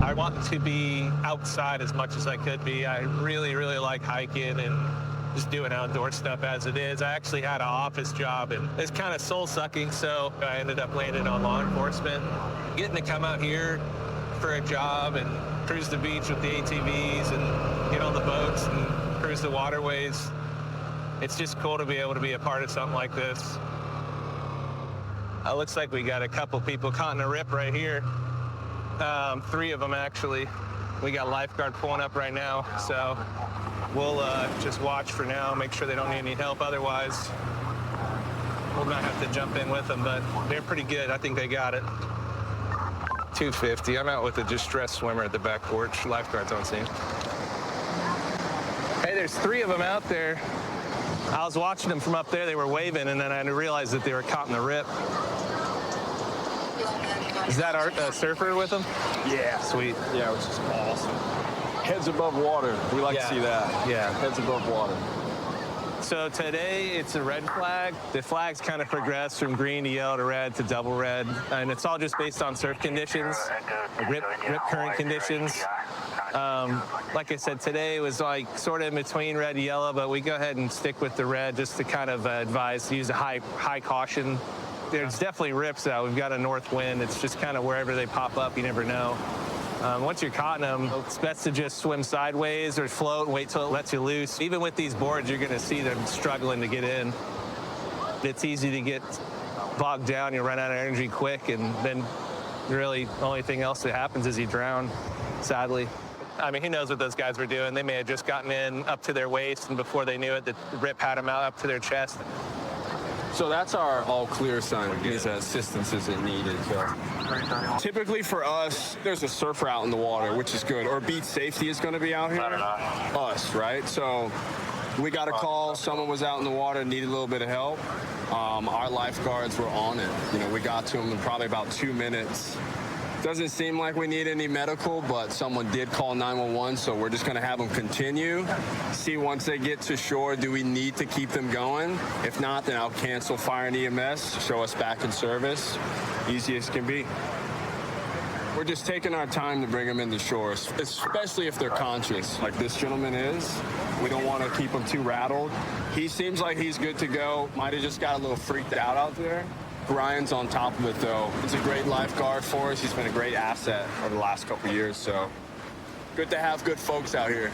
I want to be outside as much as I could be. I really, really like hiking and just doing outdoor stuff as it is. I actually had an office job, and it's kind of soul-sucking, so I ended up landing on law enforcement. Getting to come out here for a job and cruise the beach with the ATVs and get on the boats and cruise the waterways, it's just cool to be able to be a part of something like this. Looks like we got a couple people caught in a rip right here. 3 of them, actually. We got a lifeguard pulling up right now, so we'll just watch for now, make sure they don't need any help. Otherwise, we'll not have to jump in with them, but they're pretty good. I think they got it. 250. I'm out with a distressed swimmer at the back porch. Lifeguards on scene. Hey, there's 3 of them out there. I was watching them from up there. They were waving, and then I realized that they were caught in the rip. Is that our surfer with them? Yeah. Sweet. Yeah, which is awesome. Heads above water. We like to see that. Yeah. Heads above water. So today it's a red flag. The flags kind of progress from green to yellow to red to double red, and it's all just based on surf conditions, rip current conditions. Like I said, today was like sort of in between red and yellow, but we go ahead and stick with the red just to kind of advise to use a high caution. There's definitely rips out. We've got a north wind. It's just kind of wherever they pop up, you never know. Once you're caught in them, it's best to just swim sideways or float and wait till it lets you loose. Even with these boards, you're going to see them struggling to get in. It's easy to get bogged down. You run out of energy quick, and then really the only thing else that happens is you drown, sadly. I mean, who knows what those guys were doing? They may have just gotten in up to their waist, and before they knew it, the rip had them out up to their chest. So that's our all clear sign. Is assistance isn't needed. So typically for us, there's a surfer out in the water, which is good. Or beach safety is going to be out here. Us, right? So we got a call. Someone was out in the water, needed a little bit of help. Our lifeguards were on it. You know, we got to them in probably about 2 minutes. Doesn't seem like we need any medical, but someone did call 911, so we're just going to have them continue. See once they get to shore, do we need to keep them going? If not, then I'll cancel fire and EMS, show us back in service. Easy as can be. We're just taking our time to bring them into shore, especially if they're conscious, like this gentleman is. We don't want to keep them too rattled. He seems like he's good to go. Might have just got a little freaked out there. Ryan's on top of it, though. He's a great lifeguard for us. He's been a great asset over the last couple of years, so good to have good folks out here.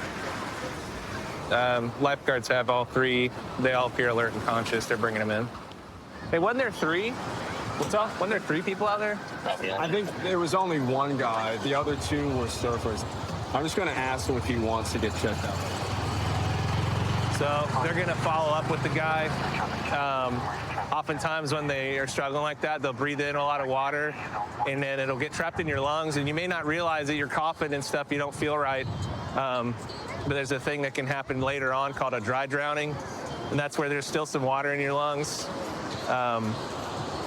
Lifeguards have all 3. They all appear alert and conscious. They're bringing them in. Hey, wasn't there 3? What's up? Wasn't there 3 people out there? I think there was only 1 guy. The other 2 were surfers. I'm just going to ask him if he wants to get checked out. So they're going to follow up with the guy. Oftentimes when they are struggling like that, they'll breathe in a lot of water, and then it'll get trapped in your lungs, and you may not realize that you're coughing and stuff, you don't feel right. But there's a thing that can happen later on called a dry drowning, and that's where there's still some water in your lungs.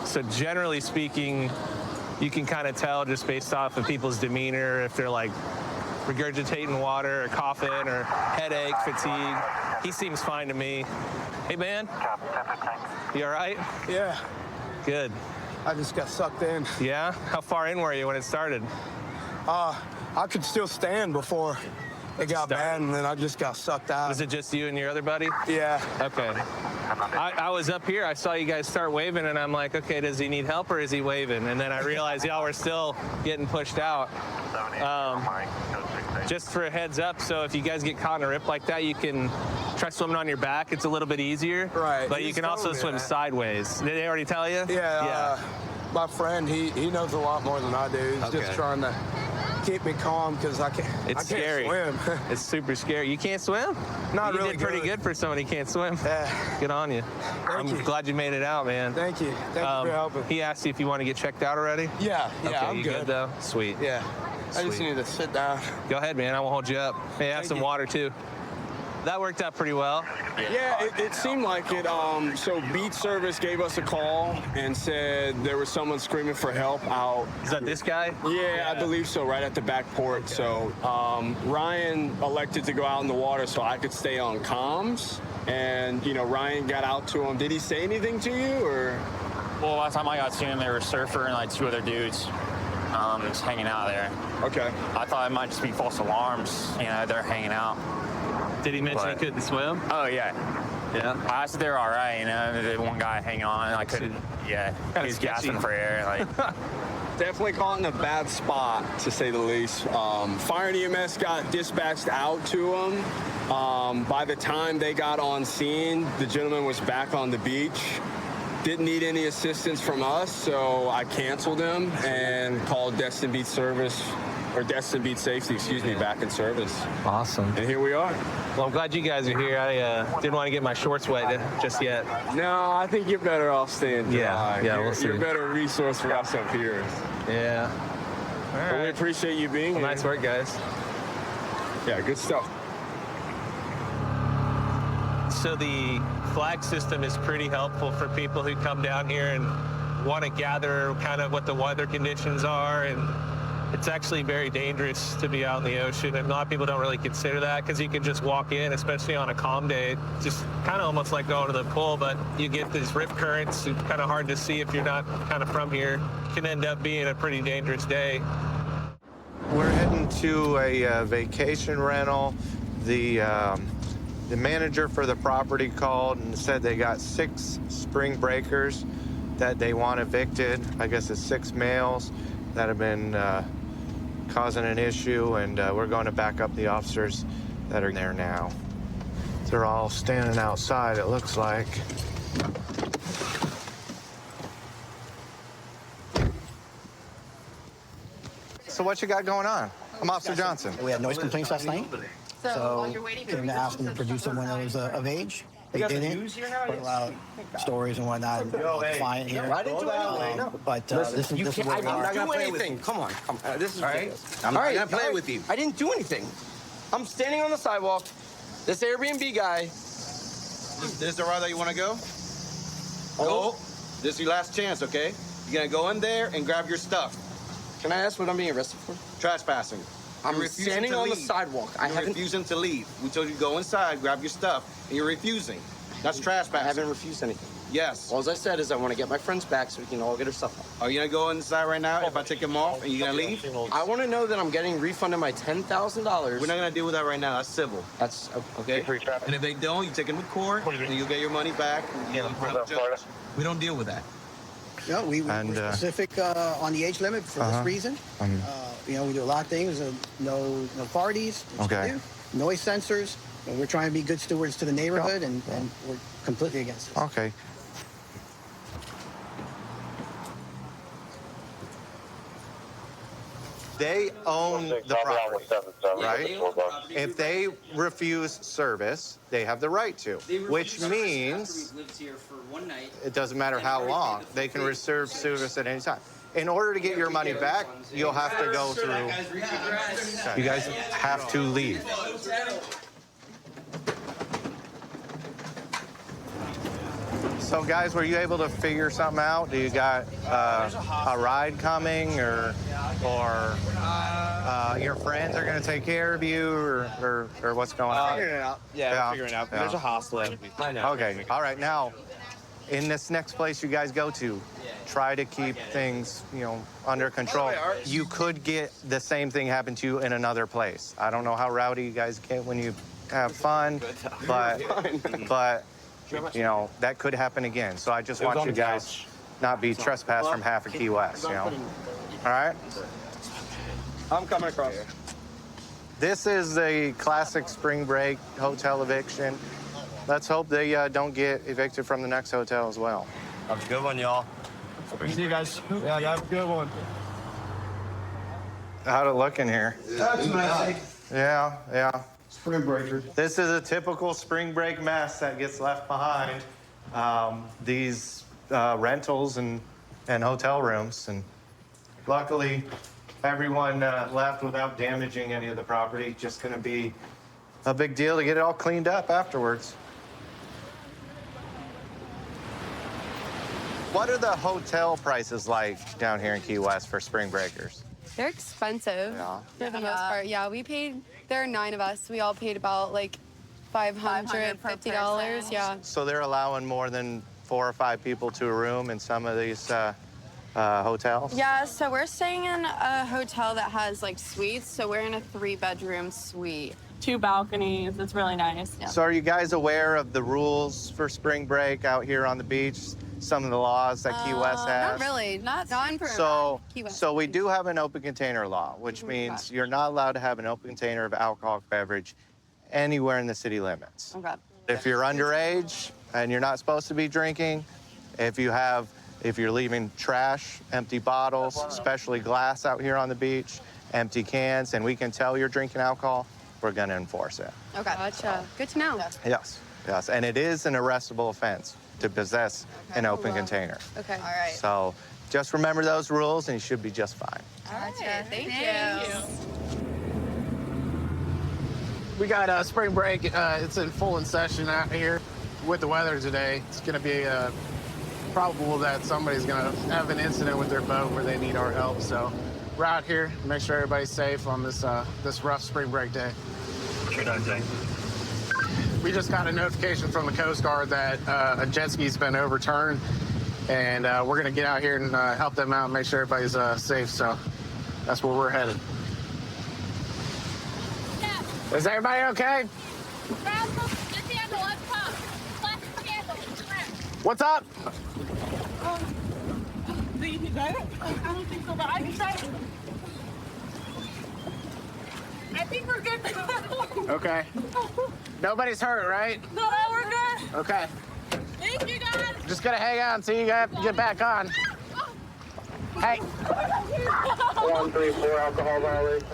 So generally speaking, you can kind of tell just based off of people's demeanor if they're like regurgitating water or coughing or headache, fatigue. He seems fine to me. Hey, man. You all right? Yeah. Good. I just got sucked in. Yeah? How far in were you when it started? I could still stand before it got bad, and then I just got sucked out. Was it just you and your other buddy? Yeah. Okay. I was up here. I saw you guys start waving, and I'm like, okay, does he need help or is he waving? And then I realized y'all were still getting pushed out. Just for a heads up, so if you guys get caught in a rip like that, you can try swimming on your back. It's a little bit easier. Right. But you can also swim sideways. Did they already tell you? Yeah. My friend, he knows a lot more than I do. He's just trying to keep me calm because I can't scary. swim. It's super scary. You can't swim? Not you really did pretty good for somebody who can't swim. Yeah. Good on you. Thank you. Glad you made it out, man. Thank you. Thank you for helping. He asked you if you want to get checked out already? Yeah, Okay, I'm you good. though? Sweet. Yeah. I just Sweet. need to sit down. Go ahead, man. I won't hold you up. Hey, have some water, too. That worked out pretty well. Yeah, it seemed like it. So beach service gave us a call and said there was someone screaming for help out. Is that this guy? Yeah, I believe so, right at the back port. Okay. So Ryan elected to go out in the water so I could stay on comms. And, you know, Ryan got out to him. Did he say anything to you, or? Well, last time I got to him, there was a surfer and like 2 other dudes. just hanging out there. Okay. I thought it might just be false alarms. You know, they're hanging out. Did he mention he But- couldn't swim? Oh yeah. Yeah. I said they're all right. You know, the one guy hanging on. I couldn't. Yeah. Kinda He's sketchy. gasping for air. Like. Definitely caught in a bad spot, to say the least. Fire and EMS got dispatched out to him. By the time they got on scene, the gentleman was back on the beach. Didn't need any assistance from us, so I canceled him and called Destin Beach Service, or Destin Beach Safety, excuse me, back in service. Awesome. And here we are. Well, I'm glad you guys are here. I didn't want to get my shorts wet just yet. No, I think you're better off staying dry. Yeah, you're, we'll see. You're a better resource for us up here. Yeah. All Well, we right. appreciate you being Well, here. nice work, guys. Yeah, good stuff. So the flag system is pretty helpful for people who come down here and want to gather kind of what the weather conditions are. And it's actually very dangerous to be out in the ocean. And a lot of people don't really consider that because you can just walk in, especially on a calm day. It's just kind of almost like going to the pool, but you get these rip currents. It's kind of hard to see if you're not kind of from here. It can end up being a pretty dangerous day. We're heading to a vacation rental. The manager for the property called and said they got 6 spring breakers that they want evicted. I guess it's 6 males that have been causing an issue, and we're going to back up the officers that are there now. They're all standing outside, it looks like. So what you got going on? I'm Officer Johnson. We had noise complaints last night, So while you're waiting for came to ask them to produce them when I was of age. They didn't. Put loud stories and whatnot. Client here. I didn't do anything. But this is where I'm we are. not gonna play with you. Come on. This is ridiculous. I'm not gonna play with you. I didn't do anything. I'm standing on the sidewalk. This Airbnb guy. This is the route that you want to go? Go. This is your last chance, okay? You're gonna go in there and grab your stuff. Can I ask what I'm being arrested for? Trespassing. I'm You're refusing standing to on the leave. sidewalk. I You're haven't. refusing to leave. We told you to go inside, grab your stuff, and you're refusing. That's I trespassing. haven't refused anything. Yes. All I said is I want to get my friends back so we can all get our stuff out. Are you gonna go inside right now? If I take them off, and you're gonna leave? I want to know that I'm getting refunded my $10,000. We're not gonna deal with that right now. That's civil. That's Okay. And if they don't, you take them to court, and you'll get your money back. We don't deal with that. No, we And, were specific on the age limit for this reason. We do a lot of things. No parties. which we Okay. do, Noise sensors. And we're trying to be good stewards to the neighborhood, and we're completely against it. Okay. They own the property, right? If they refuse service, they have the right to, which means it doesn't matter how long, they can reserve service at any time. In order to get your money back, you'll have to go through. You guys have to leave. So, guys, were you able to figure something out? Do you got a ride coming, or your friends are going to take care of you, or what's going on? Figuring it out. Yeah, we're figuring it out. Yeah. There's a hostel. I know. Okay, all right. Now, in this next place you guys go to, try to keep things, under control. You could get the same thing happen to you in another place. I don't know how rowdy you guys get when you have fun, but that could happen again. So I just want you guys not be trespassed from half of Key West, All right? I'm coming across. This is the classic spring break hotel eviction. Let's hope they don't get evicted from the next hotel as well. Have a good one, y'all. See you guys. Yeah, have a good one. How'd it look in here? That's nice. Yeah. Spring breakers. This is a typical spring break mess that gets left behind. These rentals and hotel rooms. And luckily, everyone left without damaging any of the property. Just gonna be a big deal to get it all cleaned up afterwards. What are the hotel prices like down here in Key West for spring breakers? They're expensive Yeah. for the most part. Yeah, we paid. There are 9 of us. We all paid about like $550. Yeah. So they're allowing more than 4 or 5 people to a room in some of these hotels? Yeah, so we're staying in a hotel that has like suites. So we're in a 3-bedroom suite. 2 balconies. It's really nice. Yeah. So are you guys aware of the rules for spring break out here on the beach? Some of the laws that Key West has? Not really. Not super. Key West. So we do have an open container law, which means you're not allowed to have an open container of alcoholic beverage anywhere in the city limits. Okay. If you're underage and you're not supposed to be drinking, if you're leaving trash, empty bottles, especially glass out here on the beach, empty cans, and we can tell you're drinking alcohol, we're going to enforce it. Okay. Gotcha. Good to know. Yes, yes. And it is an arrestable offense to possess an open container. Okay. All right. So just remember those rules and you should be just fine. Gotcha. Thank you. We got spring break. It's in full session out here. With the weather today, it's going to be probable that somebody's going to have an incident with their boat where they need our help. So we're out here to make sure everybody's safe on this this rough spring break day. We just got a notification from the Coast Guard that a jet ski's been overturned, and we're going to get out here and help them out and make sure everybody's safe. So that's where we're headed. Is everybody okay? What's up? Do you got it? I don't think so, but I can try it. I think we're good. Okay. Nobody's hurt, right? No, we're good. Okay. Thank you, guys. Just gonna hang out until you get back on. Hey. 134 alcohol violation.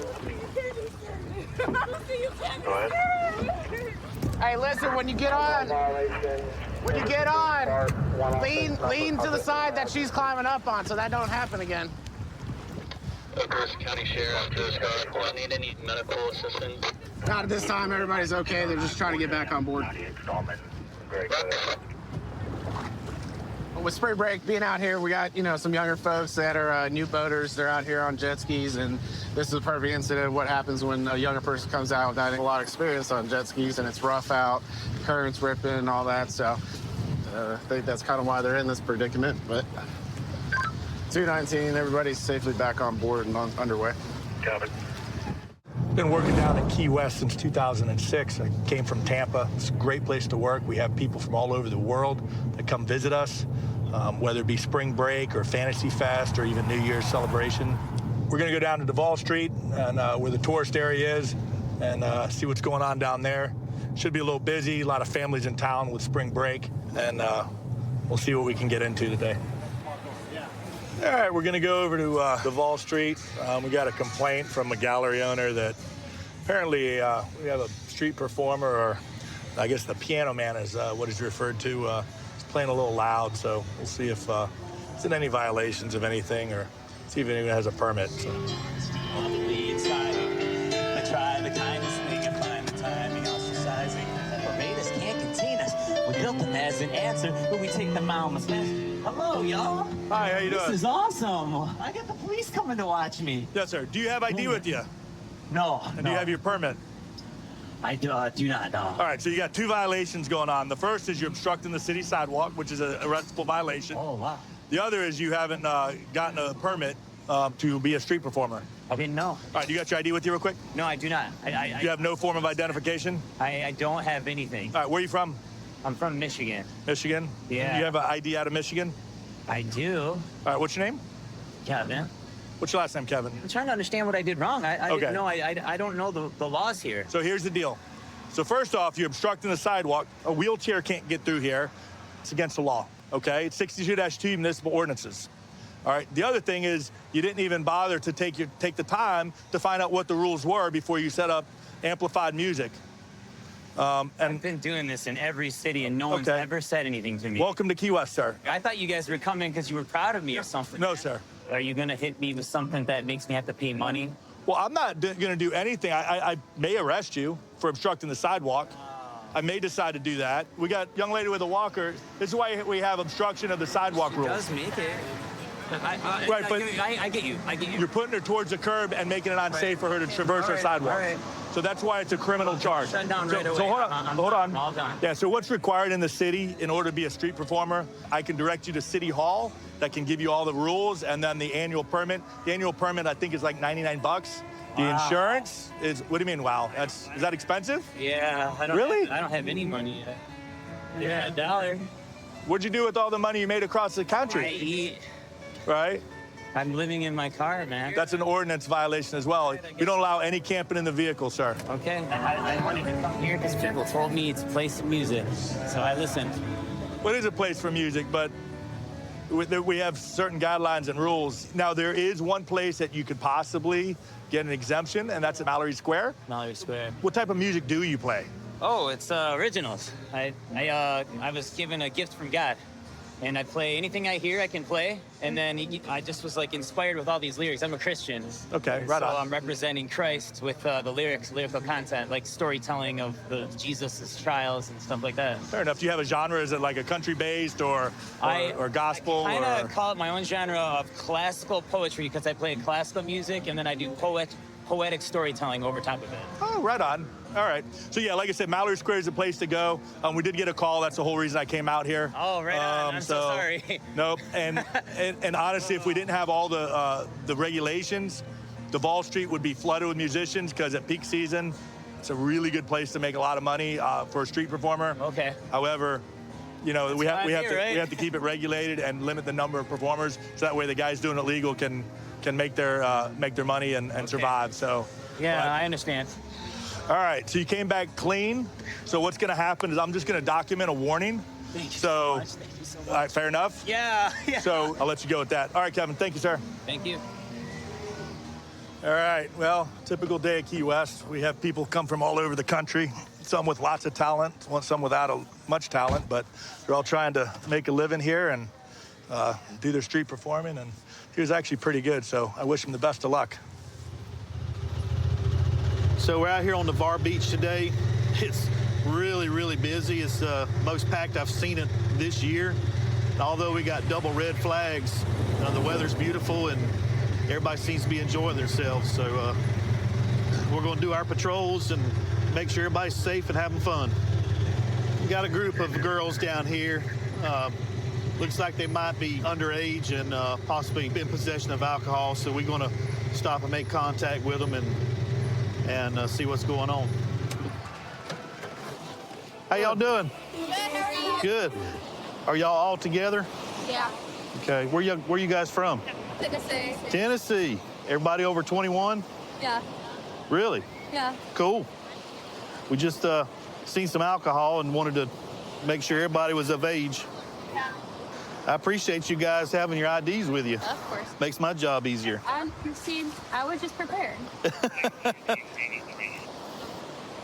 Hey, listen, when you get on, lean to the side that she's climbing up on so that don't happen again. First County Sheriff, Coast Guard. Do need any medical assistance? Not at this time. Everybody's okay. They're just trying to get back on board. With spring break being out here, we got, some younger folks that are new boaters. They're out here on jet skis, and this is a perfect incident of what happens when a younger person comes out without a lot of experience on jet skis, and it's rough out, currents ripping and all that. So I think that's kind of why they're in this predicament. But 219, everybody's safely back on board and underway. Got it. Been working down in Key West since 2006. I came from Tampa. It's a great place to work. We have people from all over the world that come visit us, whether it be spring break or Fantasy Fest or even New Year's celebration. We're going to go down to Duval Street and where the tourist area is and see what's going on down there. Should be a little busy, a lot of families in town with spring break, and we'll see what we can get into today. All right, we're going to go over to Duval Street. We got a complaint from a gallery owner that apparently we have a street performer, or I guess the piano man is what he's referred to. He's playing a little loud, so we'll see if it's in any violations of anything, or see if anyone has a permit. So. On the lead side, I try the kindest thing and find the timing ostracizing. Barbados can't contain us. We built them as an answer, but we take them out. Hello, y'all. Hi, how you doing? This is awesome. I got the police coming to watch me. Yes, sir. Do you have ID with you? No. And do you have your permit? I do not, no. All right, so you got 2 violations going on. The first is you're obstructing the city sidewalk, which is an arrestable violation. Oh, wow. The other is you haven't gotten a permit to be a street performer. I didn't know. All right, you got your ID with you real quick? No, I do not. You have no form of identification? I don't have anything. All right, where are you from? I'm from Michigan. Michigan? Yeah. You have an ID out of Michigan? I do. All right, what's your name? Kevin. What's your last name, Kevin? I'm trying to understand what I did wrong. I Okay. didn't know. I don't know the laws here. So here's the deal. So first off, you're obstructing the sidewalk. A wheelchair can't get through here. It's against the law, okay? It's 62-2 municipal ordinances. All right, the other thing is you didn't even bother to take the time to find out what the rules were before you set up amplified music. I've been doing this in every city, and no one's ever said anything to me. Welcome to Key West, sir. I thought you guys were coming because you were proud of me or something. No, sir. Are you going to hit me with something that makes me have to pay money? Well, I'm not going to do anything. I may arrest you for obstructing the sidewalk. I may decide to do that. We got a young lady with a walker. This is why we have obstruction of the sidewalk rules. Does make it. Right, but I get you. you're putting her towards the curb and making it unsafe for her to traverse her sidewalk. all right. So that's why it's a criminal charge. Shut down so, right away. so hold on, I'm hold on. all done. Yeah, so what's required in the city in order to be a street performer? I can direct you to City Hall that can give you all the rules, and then the annual permit. The annual permit, I think, is like 99 bucks. The Wow. insurance is, what do you mean, wow? Is that expensive? Yeah. I don't Really? I don't have any money yet. Yeah, $1. What'd you do with all the money you made across the I country? eat. Right? I'm living in my car, man. That's an ordinance violation as well. We don't allow any camping in the vehicle, sir. Okay. I wanted to come here because people told me to play some music, so I listened. Well, it is a place for music, but we have certain guidelines and rules. Now, there is one place that you could possibly get an exemption, and that's at Mallory Square. Mallory Square. What type of music do you play? Oh, it's originals. I was given a gift from God, and I play anything I hear. I can play, and then I just was like inspired with all these lyrics. I'm a Christian. Okay, right so on. I'm representing Christ with the lyrical content, like storytelling of Jesus' trials and stuff like that. Fair enough. Do you have a genre? Is it like a country based or gospel? I kind or... of call it my own genre of classical poetry because I play classical music and then I do poetic storytelling over top of it. Oh, right on. All right. So yeah, like I said, Mallory Square is a place to go. We did get a call. That's the whole reason I came out here. Oh, right on. I'm so sorry. Nope. And honestly, if we didn't have all the regulations, Duval Street would be flooded with musicians because at peak season, it's a really good place to make a lot of money for a street performer. Okay. However, you know, we have right? to keep it regulated and limit the number of performers so that way the guys doing it legal can make their money and survive. So. Yeah, I understand. All right, so you came back clean. So what's going to happen is I'm just going to document a warning. Thank you so much. Thank you so much. All right, fair enough? Yeah. So I'll let you go with that. All right, Kevin, thank you, sir. Thank you. All right, well, typical day at Key West. We have people come from all over the country, some with lots of talent, some without much talent, but they're all trying to make a living here and do their street performing, and he was actually pretty good, so I wish him the best of luck. So we're out here on Navarre Beach today. It's really, really busy. It's the most packed I've seen it this year. Although we got double red flags, the weather's beautiful and everybody seems to be enjoying themselves. So we're going to do our patrols and make sure everybody's safe and having fun. We got a group of girls down here. Looks like they might be underage and possibly in possession of alcohol. So we're going to stop and make contact with them and see what's going on. How y'all doing? Good, how are you? Good. Are y'all all together? Yeah. Okay. Where you guys from? Tennessee. Tennessee. Everybody over 21? Yeah. Really? Yeah. Cool. We just seen some alcohol and wanted to make sure everybody was of age. Yeah. I appreciate you guys having your IDs with you. Of course. Makes my job easier. I was just prepared.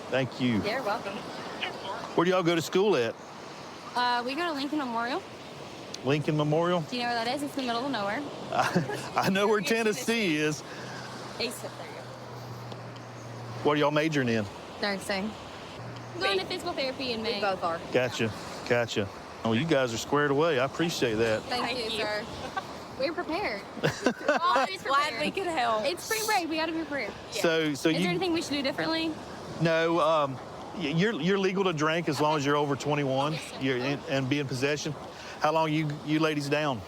Thank you. You're welcome. Where do y'all go to school at? We go to Lincoln Memorial. Lincoln Memorial? Do you know where that is? It's in the middle of nowhere. I know where Tennessee is. Ace up there. What are y'all majoring in? Nursing. Going to physical therapy in May. We both are. Gotcha. Oh, you guys are squared away. I appreciate that. Thank you, sir. We're prepared. We're always glad we could help. It's spring break. We got to be prepared. So Is there anything we should do differently? No, you're legal to drink as long as you're over 21 and be in possession. How long you ladies down?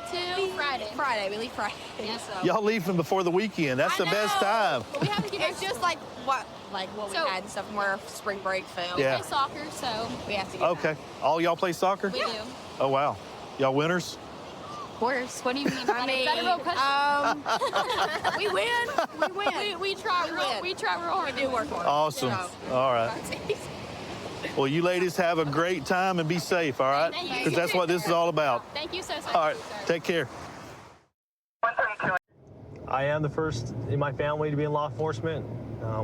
Till Friday. Friday. We leave Friday. Yeah, so. Y'all leaving before the weekend. That's the best time. But we have to get it's just like what we had and stuff from where spring break fell. Yeah. We play soccer, so we have to get Okay. All y'all play soccer? We do. Oh, wow. Y'all winners? Of course. What do you mean? I mean, we win. We win. We try real hard. We do work hard. Awesome. All right. Well, you ladies have a great time and be safe, all right? Thank you. Because that's what this is all about. Thank you so much. All right. Take care. I am the first in my family to be in law enforcement.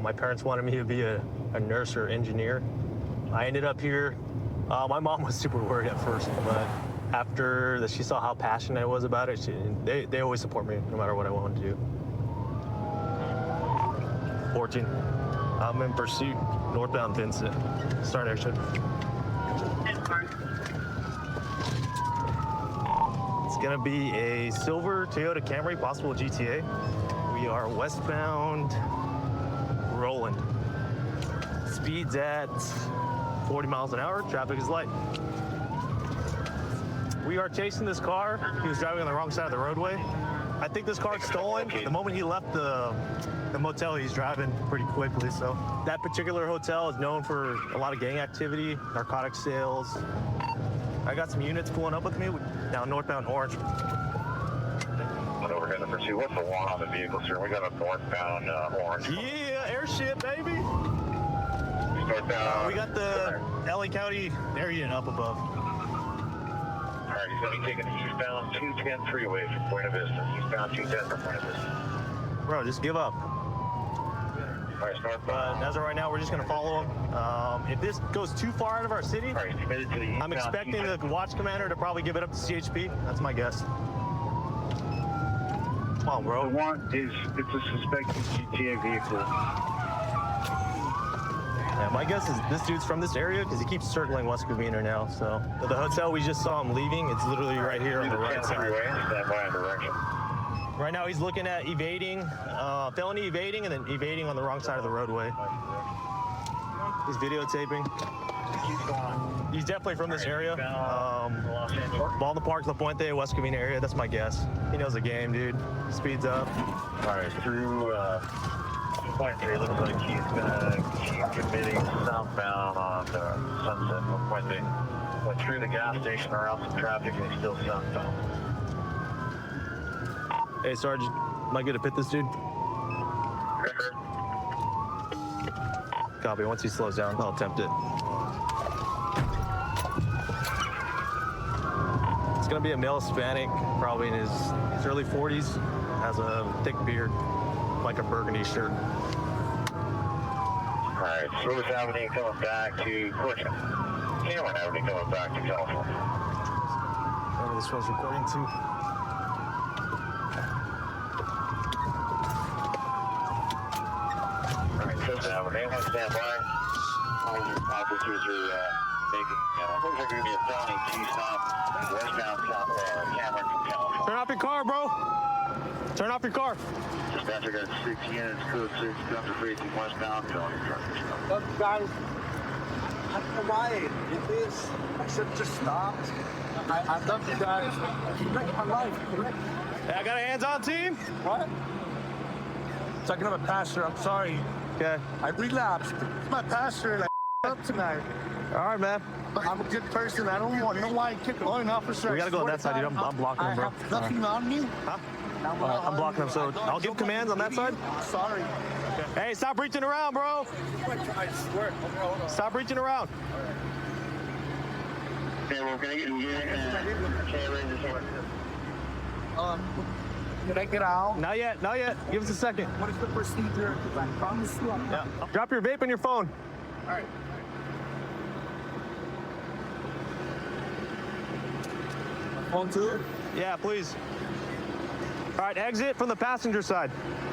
My parents wanted me to be a nurse or engineer. I ended up here. My mom was super worried at first, but after that she saw how passionate I was about it, they always support me no matter what I wanted to do. 14. I'm in pursuit, northbound Vincent. Start air shift. gonna be a silver Toyota Camry, possible GTA. We are westbound Roland. Speed's at 40 miles an hour. Traffic is light. We are chasing this car. He was driving on the wrong side of the roadway. I think this car's stolen. The moment he left the motel, he's driving pretty quickly. So that particular hotel is known for a lot of gang activity, narcotic sales. I got some units pulling up with me down northbound Orange. Overhead number 2. What's the one on the vehicle, sir? We got a northbound Orange. Yeah, airship, baby. Northbound. We got the LA County area up above. All right, he's going to be taking the eastbound 210 freeway from Buena Vista. Eastbound 210 from Buena Vista. Bro, just give up. All right, northbound. As of right now, we're just going to follow him. If this goes too far out of our city, All right, he's committed to the I'm expecting the watch commander to probably give it up to CHP. That's my guess. Come on, bro. The one is, it's a suspected GTA vehicle. Yeah, my guess is this dude's from this area because he keeps circling West Covina now. So the hotel we just saw him leaving, it's literally right here on the right side. Stand by in direction. Right now he's looking at evading, felony evading, and then evading on the wrong side of the roadway. He's videotaping. He's definitely from this area. Baldwin Park, La Puente, West Covina area. That's my guess. He knows the game, dude. Speeds up. All right, through point 3, looks like he's committing southbound on Sunset La Puente. Went through the gas station around some traffic and he's still southbound. Hey, Sarge, am I good to pit this dude? Copy. Once he slows down, I'll attempt it. It's gonna be a male Hispanic, probably in his early 40s, has a thick beard, like a burgundy shirt. All right, Service Avenue coming back to Cortland. Cameron Avenue coming back to California. Remember this one's recording too. All right, Service Avenue, stand by. All officers are making, looks like going to be a felony G-stop westbound Cameron from California. Turn off your car, bro. Turn off your car. Dispatcher got 6 units, code 6, Dr. Frazee westbound, felony traffic stop. Look, guys, I don't know why it is. I should have just stopped. I love you guys. You wrecked my life, correct? Hey, I got a hands-on team. What? Talking about pastor, I'm sorry. Okay. I relapsed. My pastor, like, up tonight. All right, man. But I'm a good person. I don't want to know why I keep going, officer. We gotta go on that side, dude. I'm blocking him, bro. I have nothing on me. Huh? I'm blocking him, so I'll give commands on that side. Sorry. Okay. Hey, stop reaching around, bro. I swear. Stop reaching around. Okay, we're going to get in here Did I get out? Not yet, not yet. Give us a second. What is the procedure? I promise you I'm not. Yeah. Drop your vape on your phone. All right. Phone too? Yeah, please. All right, exit from the passenger side.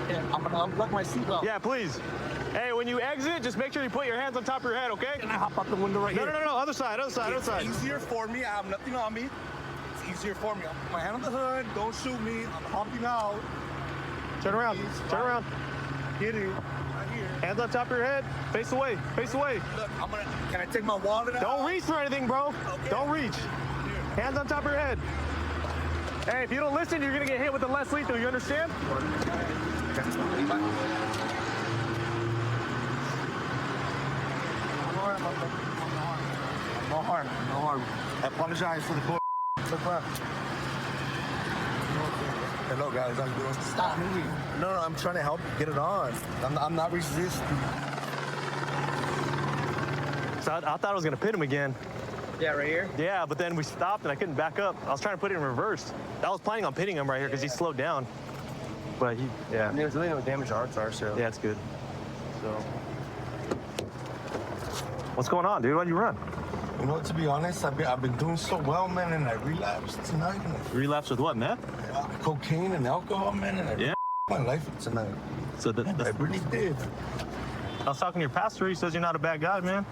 Yeah, I'm gonna unplug my seatbelt. Yeah, please. Hey, when you exit, just make sure you put your hands on top of your head, okay? Can I hop out the window right here? No, other side, other side, other side. It's easier for me. I have nothing on me. It's easier for me. I'll put my hand on the hood. Don't shoot me. I'm hopping out. Turn around, turn around. Get it. Right here. Hands on top of your head. Face away, face away. Look, can I take my wallet out? Don't reach for anything, bro. Okay. Don't reach. Hands on top of your head. Hey, if you don't listen, you're gonna get hit with the less lethal, you understand? No harm. I apologize for the bull. Look left. Hello, guys. How you doing? Stop moving. No, I'm trying to help you get it on. I'm not resisting. So I thought I was gonna pit him again. Yeah, right here? Yeah, but then we stopped and I couldn't back up. I was trying to put it in reverse. I was planning on pitting him right here because he slowed down. But yeah. There's really no damage to our car, so. Yeah, it's good. So. What's going on, dude? Why'd you run? You know, to be honest, I've been doing so well, man, and I relapsed tonight. Relapse with what, meth? Cocaine and alcohol, man, and I my life tonight. So I really did. I was talking to your pastor. He says you're not a bad guy, man.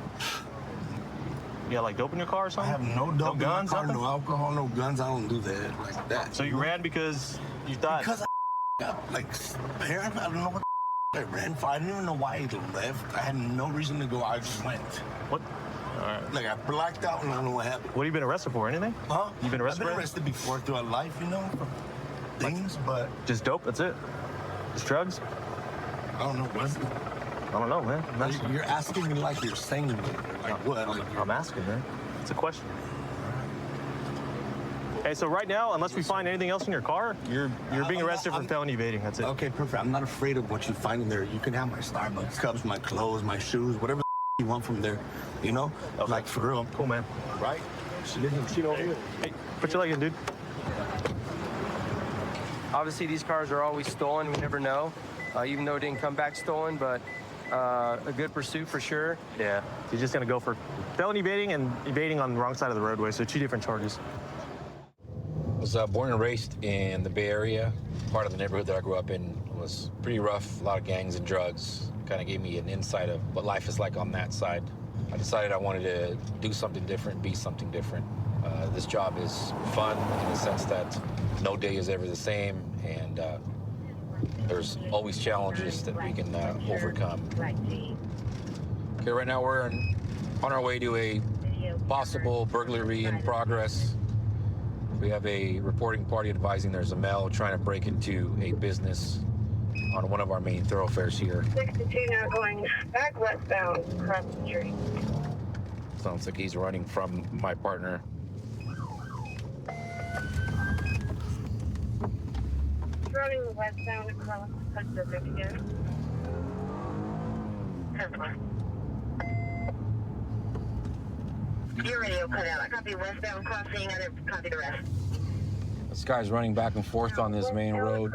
You got like dope in your car or I something? have no dope in my guns, car, nothing? no alcohol, no guns. I don't do that like that. So you ran because you thought? Because I got like parents. I don't know what I ran for. I didn't even know why I left. I had no reason to go. I just went. What? All right. Like I blacked out and I don't know what happened. What have you been arrested for? Anything? Huh? You been arrested? I've been arrested before throughout life, you know, for things, but Just dope. That's it. Just drugs. I don't know what. I don't know, man. You're asking me like you're saying me. Like what? Like I'm asking, man. It's a question. Hey, so right now, unless we find anything else in your car, you're being arrested for felony evading. That's it. Okay, perfect. I'm not afraid of what you find in there. You can have my Starbucks cups, my clothes, my shoes, whatever you want from there. You know? Okay. Like for real. Cool, man. Right? Hey, put your leg in, dude. Obviously, these cars are always stolen. We never know, even though it didn't come back stolen, but a good pursuit for sure. Yeah. He's just gonna go for felony evading and evading on the wrong side of the roadway. So 2 different charges. I was born and raised in the Bay Area. Part of the neighborhood that I grew up in was pretty rough, a lot of gangs and drugs. Kind of gave me an insight of what life is like on that side. I decided I wanted to do something different, be something different. This job is fun in the sense that no day is ever the same, and there's always challenges that we can overcome. Okay, right now we're on our way to a possible burglary in progress. We have a reporting party advising there's a male trying to break into a business on one of our main thoroughfares here. 62 now going back westbound across the street. Sounds like he's running from my partner. Running westbound across Pacific here. Your radio cut out. I copy westbound crossing. I didn't copy the rest. This guy's running back and forth on this main road.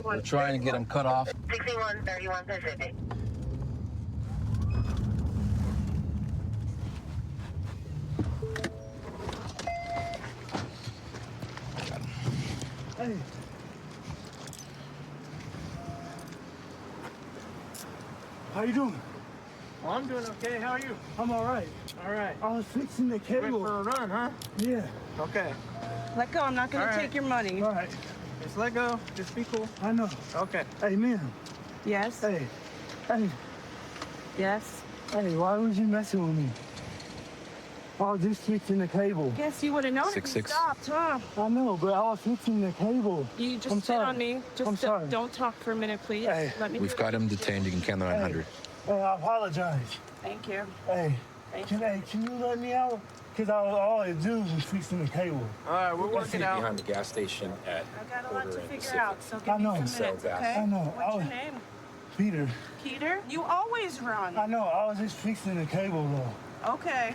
We're trying to get him cut off. 6131 Pacific. Hey. How you doing? Well, I'm doing okay. How are you? I'm all right. All right. I was fixing the cable. Went for a run, huh? Yeah. Okay. Let go. I'm not going All to right. take your money. All right. Just let go. Just be cool. I know. Okay. Hey, man. Yes? Hey. Hey. Yes? Hey, why was you messing with me? I was just fixing the cable. Guess you would have known if you 6'6". stopped, huh? I know, but I was fixing the cable. You just I'm sit sorry. on me. Just I'm sorry. don't talk for a minute, please. Hey. Let me We've got him detained. You can count the 900. Hey, I apologize. Thank you. Hey, Thank can you let me out? Because all I do was fixing the cable. All right, we're working out. Behind the gas station at I got a lot to Porter and figure Pacific. out, so I give me know. some Sell minutes, gas. okay? I know. What's your name? Peter. Peter? You always run. I know. I was just fixing the cable, though. Okay.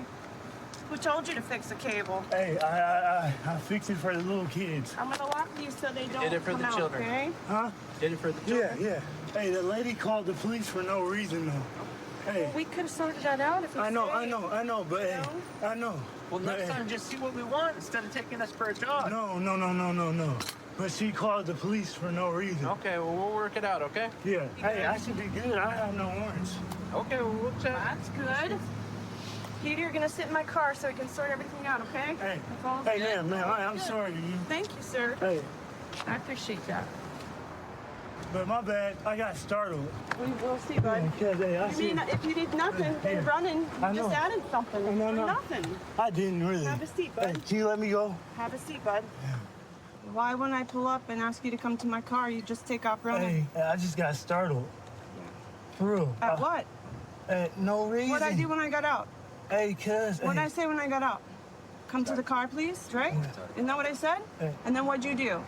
Who told you to fix the cable? Hey, I fixed it for the little kids. I'm gonna lock you so they don't Did it for come the out, children. okay? Huh? Did it for the children? Yeah. Hey, the lady called the police for no reason, though. Hey. Well, we could have sorted that out if you I know, stayed. but hey, I know. Well, But, next hey, time, just see what we want instead of taking us for a jog. No. But she called the police for no reason. Okay, well, we'll work it out, okay? Yeah. Hey, I should be good. I have no warrants. Okay, well, we'll chat. That's good. Peter, you're gonna sit in my car so we can sort everything out, okay? Hey, That's all hey, good. man, I'm sorry to you. Thank you, sir. Hey, I appreciate that. but my bad. I got startled. We'll see, bud. Because, hey, I You see. mean if you did nothing, Hey, running, you I just know. added something. No. Nothing. I didn't really. Have a seat, bud. Hey, can you let me go? Have a seat, bud. Why, when I pull up and ask you to come to my car, you just take off running? Hey, I just got startled. For real. At what? No reason. What'd I do when I got out? Hey, cuz. What'd I say when I got out? Come to the car, please, right? Isn't that what I said? And then what'd you do?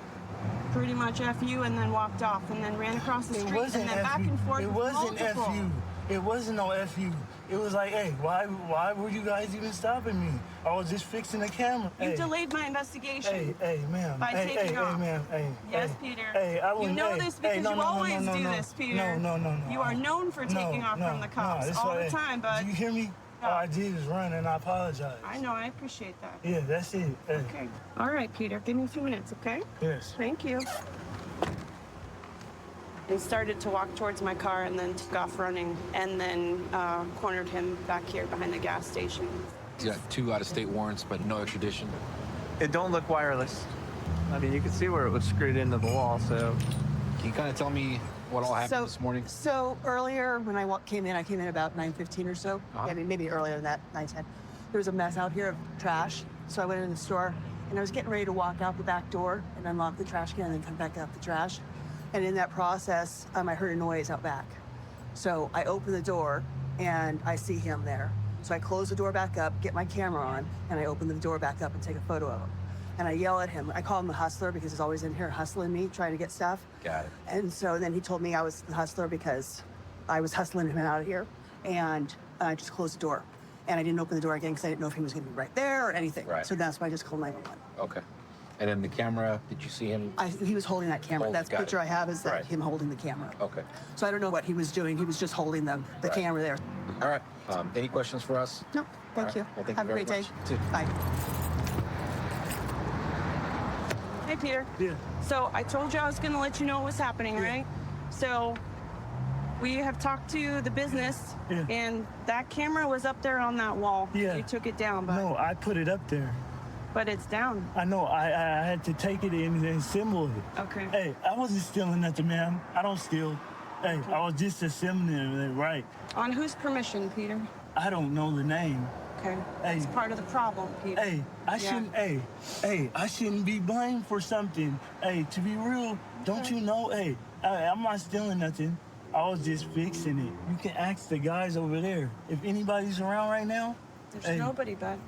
Pretty much F you and then walked off and then ran across the street and then back and forth. It with wasn't multiple. FU. It wasn't no FU. It was like, hey, why were you guys even stopping me? I was just fixing the camera. You Hey. delayed my investigation. Hey, ma'am. By Hey, taking off. ma'am. Hey. Yes, hey. Peter. Hey, I You wouldn't. know hey, this hey, because no, you no, no, always no, do no. this, Peter. No. You are known for taking off from the cops all the time, but Do you hear me? All I did is run, and I apologize. I know, I appreciate that. Yeah, that's it. Hey. Okay. All right, Peter. Give me a few minutes, okay? Yes. Thank you. He started to walk towards my car and then took off running and then cornered him back here behind the gas station. He's got 2 out-of-state warrants, but no extradition. It don't look wireless. I mean, you can see where it was screwed into the wall, so. Can you kind of tell me what all happened this morning? So earlier when I came in about 9:15 or so. I mean, maybe earlier than that, 9:10. There was a mess out here of trash. So I went in the store and I was getting ready to walk out the back door and unlock the trash can and then come back out the trash. And in that process, I heard a noise out back. So I open the door and I see him there. So I close the door back up, get my camera on, and I open the door back up and take a photo of him. And I yell at him. I call him the hustler because he's always in here hustling me, trying to get stuff. Got it. And so then he told me I was the hustler because I was hustling him out of here. And I just closed the door. And I didn't open the door again because I didn't know if he was going to be right there or anything. Right. So that's why I just called 911. Okay. And then the camera, did you see him? He was holding that camera. Oh, That's the got picture it. I have is that Right. him holding the camera. Okay. So I don't know what he was doing. He was just holding the Right. camera there. All right. Any questions for us? No, thank All you. right. Well, thank Have you a very great day. much. You too. Bye. Hey, Peter. Yeah. So I told you I was going to let you know what was happening, right? So we have talked to the business, and that camera was up there on that wall. Yeah. You took it down, but No, I put it up there. it's down. I know. I had to take it and assemble it. Okay. Hey, I wasn't stealing nothing, ma'am. I don't steal. Hey, I was just assembling it, right? On whose permission, Peter? I don't know the name. Okay. Hey. It's part of the problem, Peter. Hey, I Yeah. shouldn't. Hey, I shouldn't be blamed for something. Hey, to be real, don't you know? Hey, I'm not stealing nothing. I was just fixing it. You can ask the guys over there. If anybody's around right now, There's nobody, bud.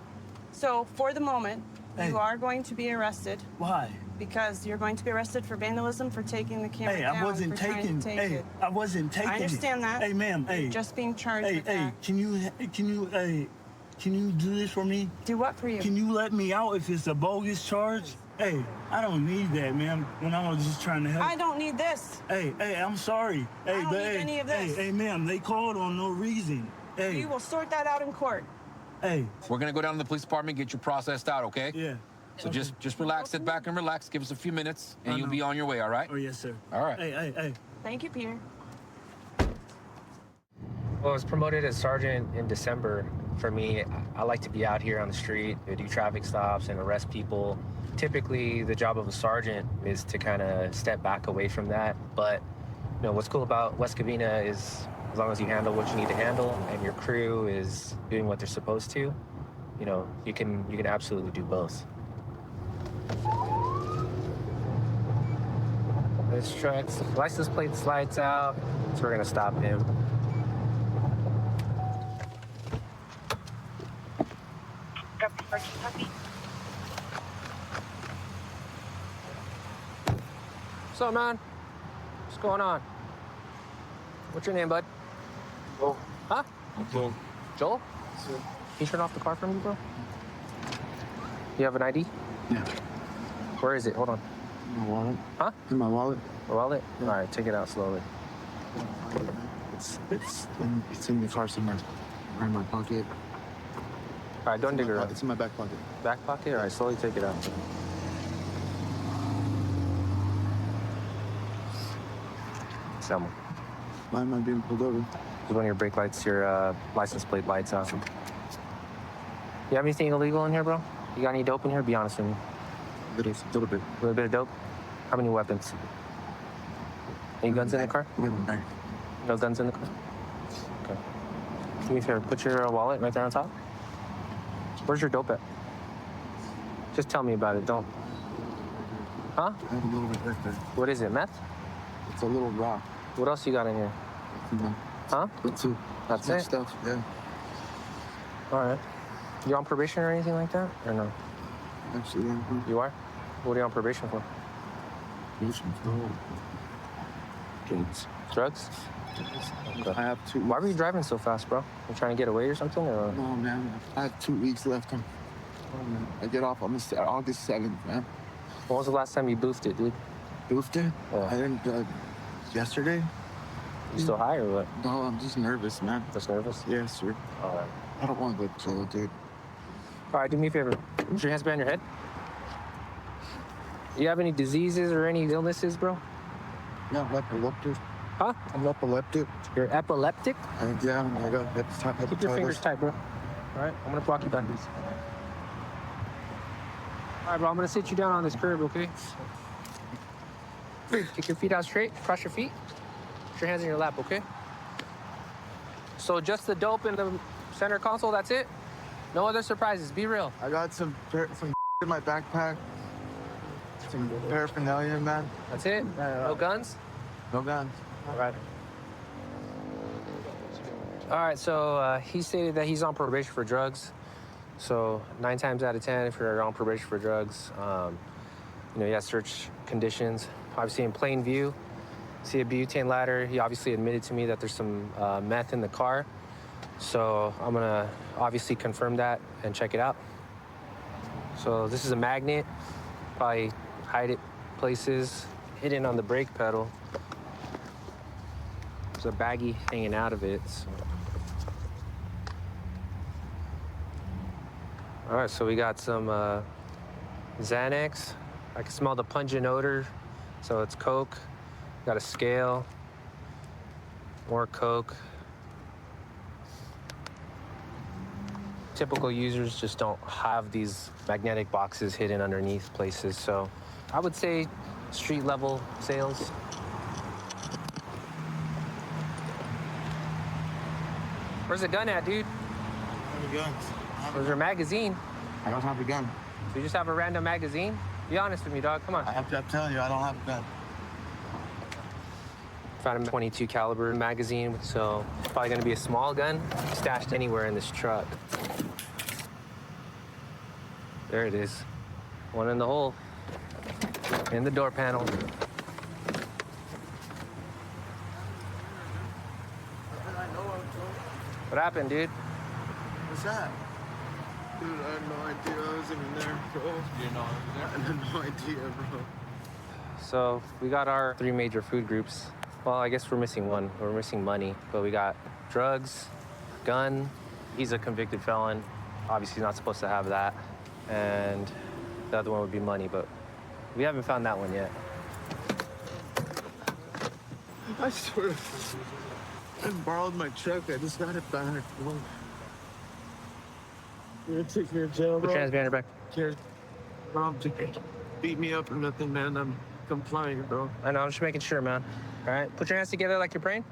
So for the moment, you are going to be arrested. Why? Because you're going to be arrested for vandalism for taking the camera Hey, down. I wasn't for trying to taking. take Hey, it. I wasn't taking. I understand it. that. Hey, ma'am. You're Hey, just being charged Hey, with hey, that. can you do this for me? Do what for you? Can you let me out if it's a bogus charge? Hey, I don't need that, ma'am. When I was just trying to help. I don't need this. Hey, I'm sorry. Hey, I don't but need hey, any of this. Hey, ma'am, they called on no reason. Hey, We will sort that out in court. hey. We're gonna go down to the police department, get you processed out, okay? Yeah. So just relax, sit back and relax. Give us a few minutes, and I you'll know. be on your way. All right? Oh yes, sir. All right. Hey. Thank you, Peter. Well, I was promoted as sergeant in December. For me, I like to be out here on the street, do traffic stops and arrest people. Typically, the job of a sergeant is to kind of step back away from that. But what's cool about West Covina is as long as you handle what you need to handle and your crew is doing what they're supposed to, you can absolutely do both. This truck's license plate slides out, so we're gonna stop him. What's up, man? What's going on? What's your name, bud? Joel. Huh? Joel. Joel? Can you turn off the car for me, bro? You have an ID? Yeah. Where is it? Hold on. My wallet. Huh? In my wallet. Your wallet? All right, take it out slowly. It's in the car somewhere. Or in my pocket. All right, don't dig around. It's in my back pocket. Back pocket? All right, slowly take it out. Selma. Why am I being pulled over? One of your brake lights, your license plate lights out. You have anything illegal in here, bro? You got any dope in here? Be honest with me. A little bit. A little bit of dope? How many weapons? Any guns in the car? No guns in the car? Okay. Do me a favor, put your wallet right there on top. Where's your dope at? Just tell me about it, don't. Huh? I have a little bit right there. What is it, meth? It's a little rock. What else you got in here? Huh? That's it. That's My it? stuff, yeah. All right. You on probation or anything like that? Or no? Actually, yeah. You are? What are you on probation for? Probation for drugs. Drugs? Okay. I have 2 Why were you driving so fast, bro? You trying to get away or something? Or? No, man. I have 2 weeks left. I get off on August 7th, man. When was the last time you boofed it, dude? Boofed it? Yeah. I didn't, yesterday? You still high or what? No, I'm just nervous, man. Just nervous? Yes, sir. All right. I don't want to go to jail, dude. All right, do me a favor. Put your hands behind your head. You have any diseases or any illnesses, bro? Yeah, I'm epileptic. Huh? I'm epileptic. You're epileptic? Yeah, I got hepatitis. Keep your fingers tight, bro. All right, I'm gonna block you back, please. All right, bro, I'm gonna sit you down on this curb, okay? Kick your feet out straight, cross your feet. Put your hands in your lap, okay? So just the dope in the center console, that's it? No other surprises, be real. I got some in my backpack. Some paraphernalia, man. That's it? No guns? No guns. All right. All right, so he stated that he's on probation for drugs. So 9 times out of 10, if you're on probation for drugs, you know, you have search conditions. Obviously in plain view, see a butane ladder. He obviously admitted to me that there's some meth in the car. So I'm gonna obviously confirm that and check it out. So this is a magnet, probably hide it places, hidden on the brake pedal. There's a baggie hanging out of it. So. All right, so we got some Xanax. I can smell the pungent odor, so it's Coke. Got a scale, more Coke. Typical users just don't have these magnetic boxes hidden underneath places, so I would say street level sales. Where's the gun at, dude? I have a gun. Where's your magazine? I don't have a gun. So you just have a random magazine? Be honest with me, dog. Come on. I'm telling you, I don't have a gun. Found a 22 caliber magazine, so it's probably gonna be a small gun stashed anywhere in this truck. There it is. One in the hole, in the door panel. What happened, dude? What's that? Dude, I had no idea I was in there, bro. You know I had no idea, bro. So we got our 3 major food groups. Well, I guess we're missing one. We're missing money, but we got drugs, gun. He's a convicted felon. Obviously not supposed to have that. And the other one would be money, but we haven't found that one yet. I swear, I borrowed my truck. I just got it back. You're gonna take me to jail, bro? Put your hands behind your back. Cheers. Bro, beat me up or nothing, man. I'm complying, bro. I know, I'm just making sure, man. All right, put your hands together like you're praying.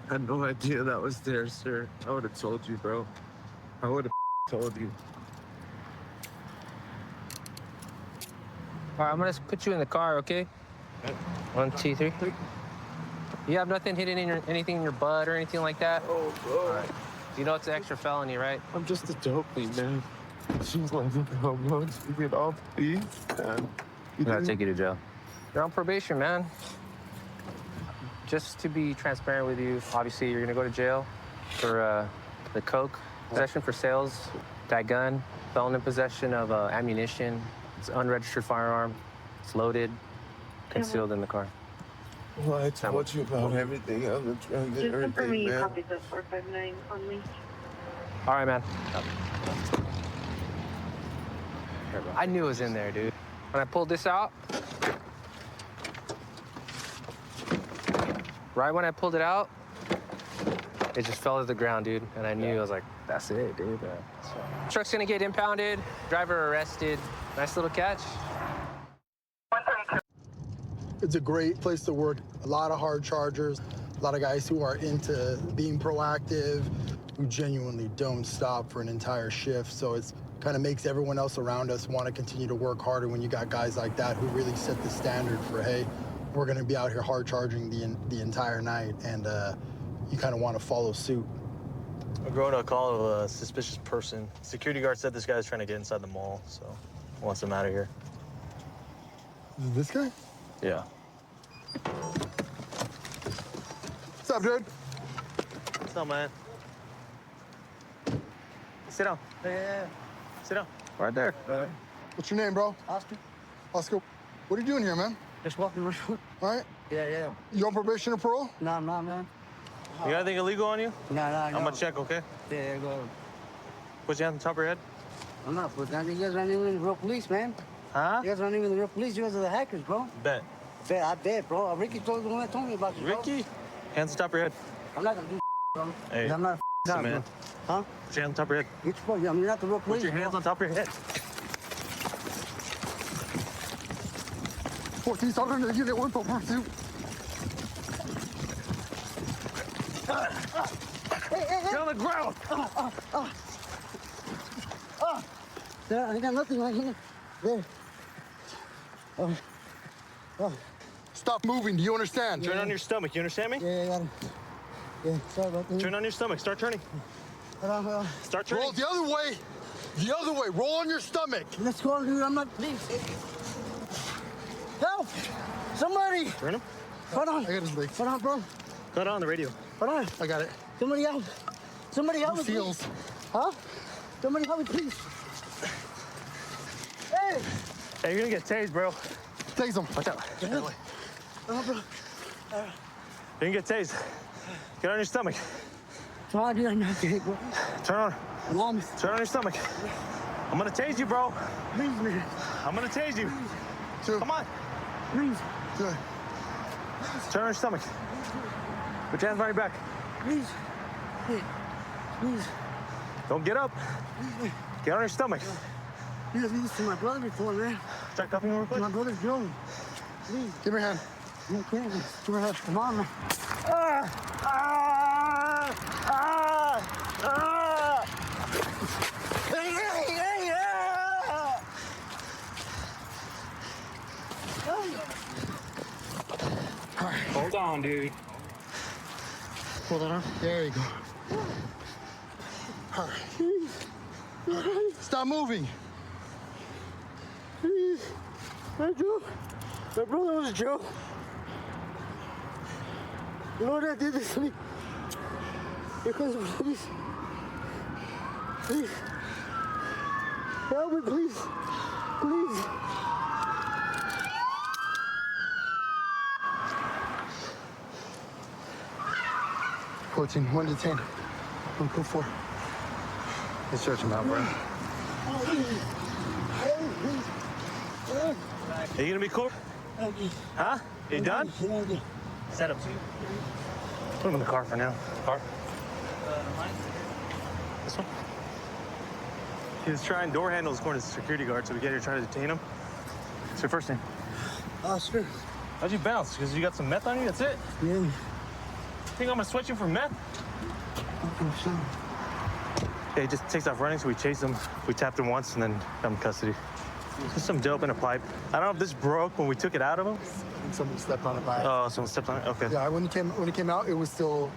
I had no idea that was there, sir. I would have told you, bro. I would have told you. All right, I'm gonna put you in the car, okay? 1, 2, 3. You have nothing hidden in anything in your butt or anything like that? Oh, bro. All right. You know it's an extra felony, right? I'm just a dopey, man. She's like, how much you get off these, man? I'm gonna take you to jail. You're on probation, man. Just to be transparent with you, obviously you're gonna go to jail for the Coke, possession for sales, that gun, felon in possession of ammunition. It's an unregistered firearm. It's loaded, concealed in the car. Well, I told you about everything on the drug and Just confirm everything, you man. copies of 459 on me. All right, man. I knew it was in there, dude. When I pulled this out, right when I pulled it out, it just fell to the ground, dude. And I knew, I was like, that's it, dude. Truck's gonna get impounded, driver arrested. Nice little catch. It's a great place to work. A lot of hard chargers, a lot of guys who are into being proactive, who genuinely don't stop for an entire shift. So it's kind of makes everyone else around us want to continue to work harder when you got guys like that who really set the standard for, hey, we're going to be out here hard charging the entire night, and you kind of want to follow suit. I got a call of a suspicious person. Security guard said this guy's trying to get inside the mall, so wants him out of here. Is it this guy? Yeah. What's up, dude? What's up, man? Sit down. Yeah. Sit down. Right there. What's your name, bro? Oscar. Oscar. What are you doing here, man? Just walking around. All right. Yeah. You on probation or parole? No, I'm not, man. You got anything illegal on you? No. I'm gonna check, okay? Yeah, go. Put your hand on top of your head. I'm not putting down. You guys aren't even the real police, man. Huh? You guys aren't even the real police. You guys are the hackers, bro. Bet. I bet, bro. Ricky told the one that told me about you, bro. Ricky? Hands on top of your head. I'm not gonna do bro. Hey. I'm not Nah, man. Huh? Put your hands on top of your head. Which one? I'm not the real police. Put your hands on top of your head. 14 Sergeant to Unit 1 for pursuit. Get on the ground! There, I got nothing right here. There. Stop moving. Do you understand? Turn on your stomach. You understand me? Yeah, I got it. Yeah, sorry about that. Turn on your stomach. Start turning. Start turning. Roll the other way. The other way. Roll on your stomach. Let's go, dude. I'm not. Please. Help! Somebody! Turn him. Hold on. I got his leg. Hold on, bro. Cut on the radio. Hold on. I got it. Somebody help. Somebody help me, Seals. please. Huh? Somebody help me, please. Hey! Hey, you're gonna get tased, bro. Tase him. Watch out. Bro. You're gonna get tased. Get on your stomach. Try to not get hit, bro. Turn on. Mom. Turn on your stomach. I'm gonna tase you, bro. Please, man. I'm gonna tase you. Come on. Please. Good. Turn on your stomach. Put your hands behind your back. Please. Hey. Please. Don't get up. Get on your stomach. You have this to my brother before, man. Start cuffing him real quick. My brother's Joe. Please. Give me your hand. You can't. Give me your hand. Come on, man. Hold on, dude. Pull that on. There you go. All right. Stop moving. Please. Hey, Joe. My brother was Joe. You know that did this to me? Because of police. Please. Help me, please. Please. Coaching 1 to 10. 1 to 4. Let's stretch him out, bro. Are you gonna be cool? Huh? You done? Set up. Put him in the car for now. Car? This one? He was trying door handles according to the security guard, so we get here trying to detain him. What's your first name? Oscar. How'd you bounce? Because you got some meth on you? That's it? Yeah. Think I'm gonna sweat you for meth? Yeah, he just takes off running, so we chased him. We tapped him once and then got him in custody. Just some dope in a pipe. I don't know if this broke when we took it out of him. Somebody stepped on it by. Oh, someone stepped on it? Okay. Yeah, when it came out, it was still,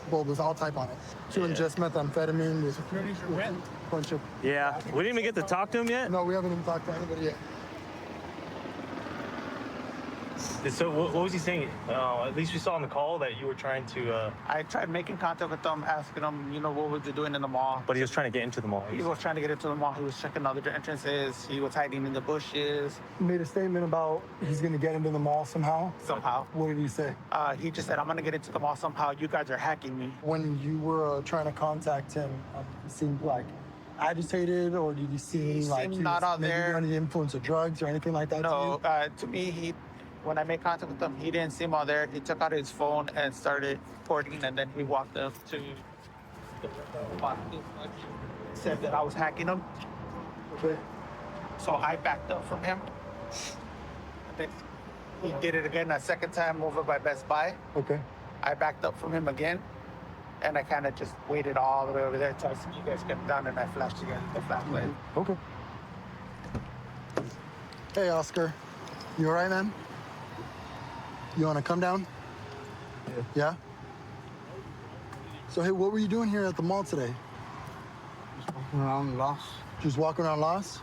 well, with all type on it. Chewing just methamphetamine with a bunch of. Yeah, we didn't even get to talk to him yet. No, we haven't even talked to anybody yet. So what was he saying? At least we saw on the call that you were trying to... I tried making contact with them, asking them, you know, what was he doing in the mall. But he was trying to get into the mall. He was trying to get into the mall. He was checking other entrances. He was hiding in the bushes. He made a statement about he's going to get into the mall somehow. Somehow. What did he say? He just said, I'm going to get into the mall somehow. You guys are hacking me. When you were trying to contact him, he seemed like agitated, or did you see like he not was out maybe there. under the influence of drugs or anything like that? No, to you? to me, when I made contact with him, he didn't seem all there. He took out his phone and started recording, and then he walked up to the said that I was hacking him. Okay. So I backed up from him. And then he did it again a second time over by Best Buy. Okay. I backed up from him again, and I kind of just waited all the way over there until I see you guys come down, and I flashed you guys the flashlight. Okay. Hey, Oscar. You all right, man? You want to come down? Yeah. So, hey, what were you doing here at the mall today? Just walking around lost. Just walking around lost?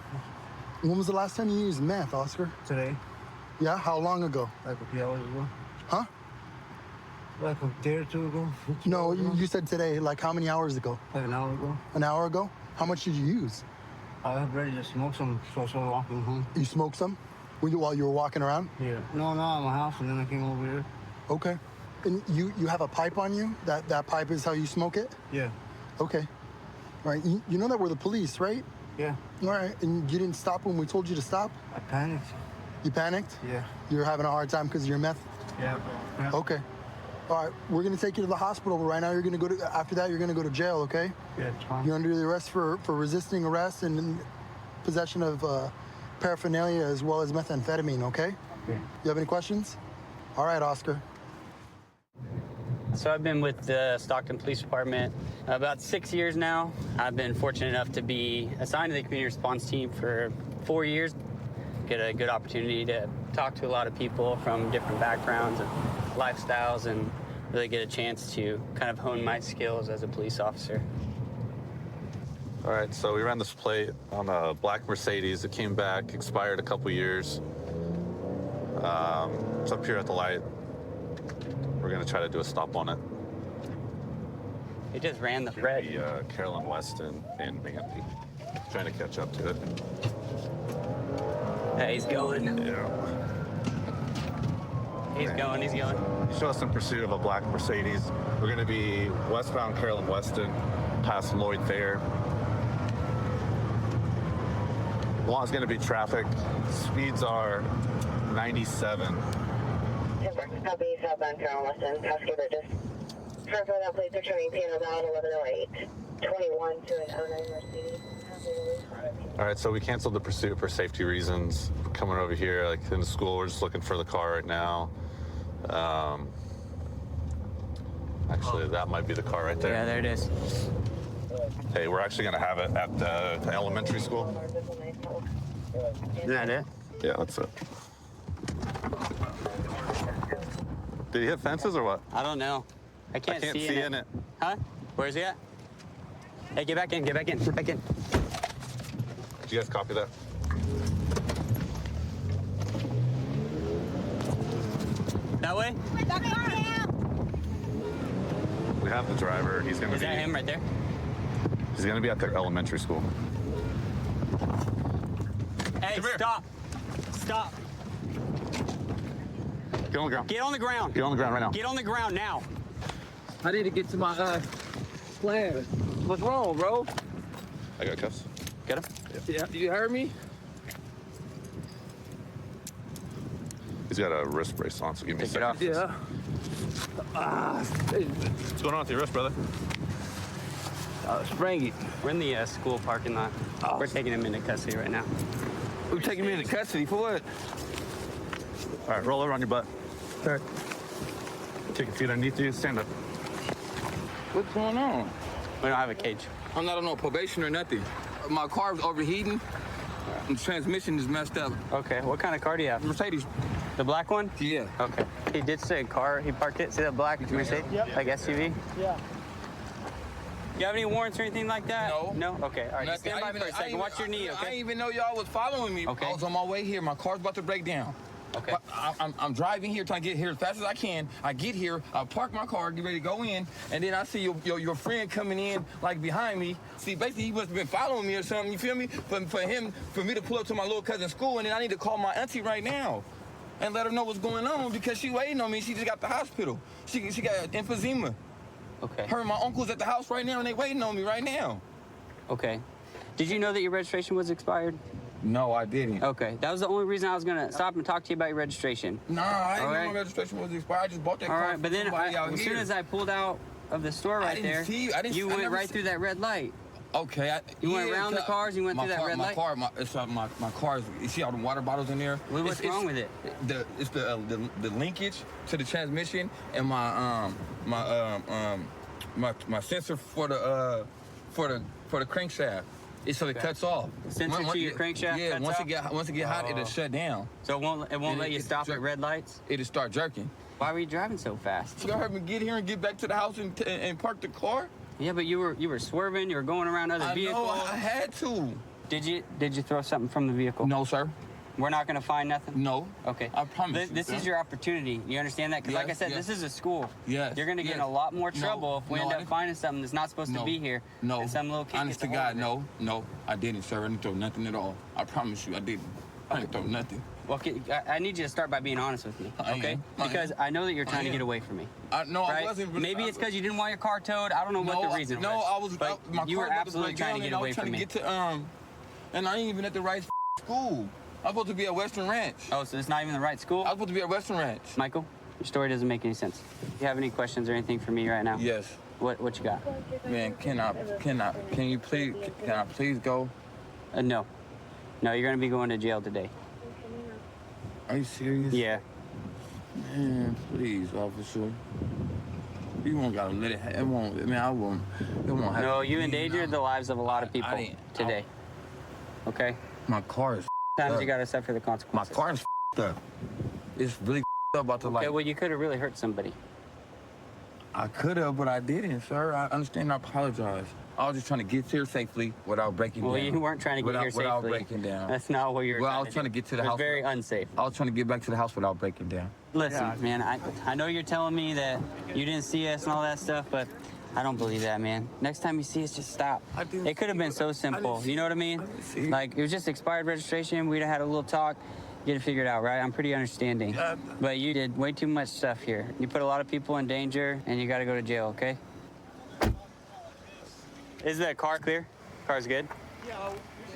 When was the last time you used meth, Oscar? Today. Yeah? How long ago? Like a few hours ago. Huh? Like a day or two ago. No, you said today. Like how many hours ago? Like an hour ago. An hour ago? How much did you use? I was ready to smoke some, so I started walking home. You smoked some? While you were walking around? Yeah. No, at my house, and then I came over here. Okay. And you have a pipe on you? That pipe is how you smoke it? Yeah. Okay. All right. You know that we're the police, right? Yeah. All right. And you didn't stop when we told you to stop? I panicked. You panicked? Yeah. You were having a hard time because of your meth? Yeah. Okay. All right, we're gonna take you to the hospital, but right now you're gonna go to, after that, you're gonna go to jail, okay? Yeah, it's fine. You're under the arrest for resisting arrest and possession of paraphernalia as well as methamphetamine, okay? Yeah. You have any questions? All right, Oscar. So I've been with the Stockton Police Department about 6 years now. I've been fortunate enough to be assigned to the community response team for 4 years. Get a good opportunity to talk to a lot of people from different backgrounds and lifestyles and really get a chance to kind of hone my skills as a police officer. All right, so we ran this plate on a black Mercedes. It came back, expired a couple years. It's up here at the light. We're gonna try to do a stop on it. It just ran the red. Carolyn Weston and Mandy. Trying to catch up to it. Hey, he's going. Yeah. He's going. You show us in pursuit of a black Mercedes. We're gonna be westbound Carolyn Weston, past Lloyd Fair. Law's gonna be traffic. Speeds are 97. Copy, southbound Carolyn Weston, Husky Bridges. For that please returning PNO Valley 1108, 21 to an 09 Mercedes. All right, so we canceled the pursuit for safety reasons. Coming over here, like in the school, we're just looking for the car right now. Actually, that might be the car right there. Yeah, there it is. Hey, we're actually gonna have it at the elementary school. Isn't that it? Yeah, that's it. Did he hit fences or what? I don't know. I can't see in it. Huh? Where's he at? Hey, get back in. Get back in. Get back in. Did you guys copy that? That way? We have the driver. He's gonna be. Is that him right there? He's gonna be at the elementary school. Hey, stop. Stop. Get on the ground. Get on the ground. Get on the ground right now. Get on the ground now. I need to get to my plan. What's wrong, bro? I got cuffs. Get him? Yeah. You heard me? He's got a wrist brace on, so give me a second. Yeah. What's going on with your wrist, brother? Spring it. We're in the school parking lot. We're taking him into custody right now. We're taking me into custody for what? All right, roll over on your butt. All right. Take your feet underneath you. Stand up. What's going on? We don't have a cage. I'm not on no probation or nothing. My car's overheating. And transmission is messed up. Okay, what kind of car do you have? Mercedes. The black one? Yeah. Okay. He did say a car. He parked it. See that black Mercedes? Yep. Like SUV? Yeah. You have any warrants or anything like that? No. No? Okay. All right. Just stand by for a second. Watch your knee, I okay? didn't even know y'all was following me. Okay. I was on my way here. My car's about to break down. Okay. But I'm driving here, trying to get here as fast as I can. I get here, I park my car, get ready to go in, and then I see your friend coming in, like, behind me. See, basically, he must have been following me or something, you feel me? For me to pull up to my little cousin's school, and then I need to call my auntie right now and let her know what's going on because she waiting on me. She just got the hospital. She got emphysema. Okay. Her and my uncle's at the house right now, and they waiting on me right now. Okay. Did you know that your registration was expired? No, I didn't. Okay. That was the only reason I was going to stop and talk to you about your registration. Nah, I didn't All know right. my registration was expired. I just bought that All car right, but then as soon as I pulled out of the store right there, you went right through that red light. Okay. You went around the cars, you went through that red light? My car, you see all the water bottles in there? What's wrong with it? It's the linkage to the transmission and my sensor for the crankshaft. So it cuts off. Sensor to your crankshaft Yeah, cuts off? once it get hot, it'll shut down. So it won't let you stop at red lights? It'll start jerking. Why were you driving so fast? You heard me get here and get back to the house and park the car? Yeah, but you were swerving. You were going around other vehicles. I know. I had to. Did you throw something from the vehicle? No, sir. We're not going to find nothing? No. Okay. I promise This you, is sir. your opportunity. You understand that? Because like I Yes, said, yes. this is a school. Yes. You're going to get in yes. a lot more No, trouble if we no, end I up didn't- finding something that's not supposed to be here. No. And some little kid Honest gets to a hold God, of it. no, I didn't, sir. I didn't throw nothing at all. I promise you, I didn't. I didn't throw nothing. Well, I need you to start by being honest with me, okay? Because I know that you're trying to get away from me. No, right? I wasn't. Really, Maybe it's because you didn't want your car towed. I don't know what the reason no, was. I was. But My you car were was absolutely break trying to down, get and away I was trying from me. to get to and I ain't even at the right school. I'm supposed to be at Western Ranch. Oh, so it's not even the right school? I was supposed to be at Western Ranch. Michael, Your story doesn't make any sense. Do you have any questions or anything for me right now? Yes. What you got? Man, can I please go? No. No, you're gonna be going to jail today. Are you serious? Yeah. Man, please, officer. You won't gotta let it happen. It won't, I mean, I won't. It won't happen. No, you endangered the lives of a lot of people today. Okay? My car is Times up. you gotta suffer the consequences. My car is up. It's really up about the light. Okay, well, you could have really hurt somebody. I could have, but I didn't, sir. I understand. I apologize. I was just trying to get here safely without breaking down. Well, you weren't trying to get here safely. Without breaking down. That's not what you were Well, trying I was trying to get to the It was house. very unsafe. I was trying to get back to the house without breaking down. Listen, man, I know you're telling me that you didn't see us and all that stuff, but I don't believe that, man. Next time you see us, just stop. It could have been so simple. You know what I mean? Like, it was just expired registration. We'd have had a little talk, get it figured out, right? I'm pretty understanding. But you did way too much stuff here. You put a lot of people in danger, and you got to go to jail, okay? Is the car clear? Car's good?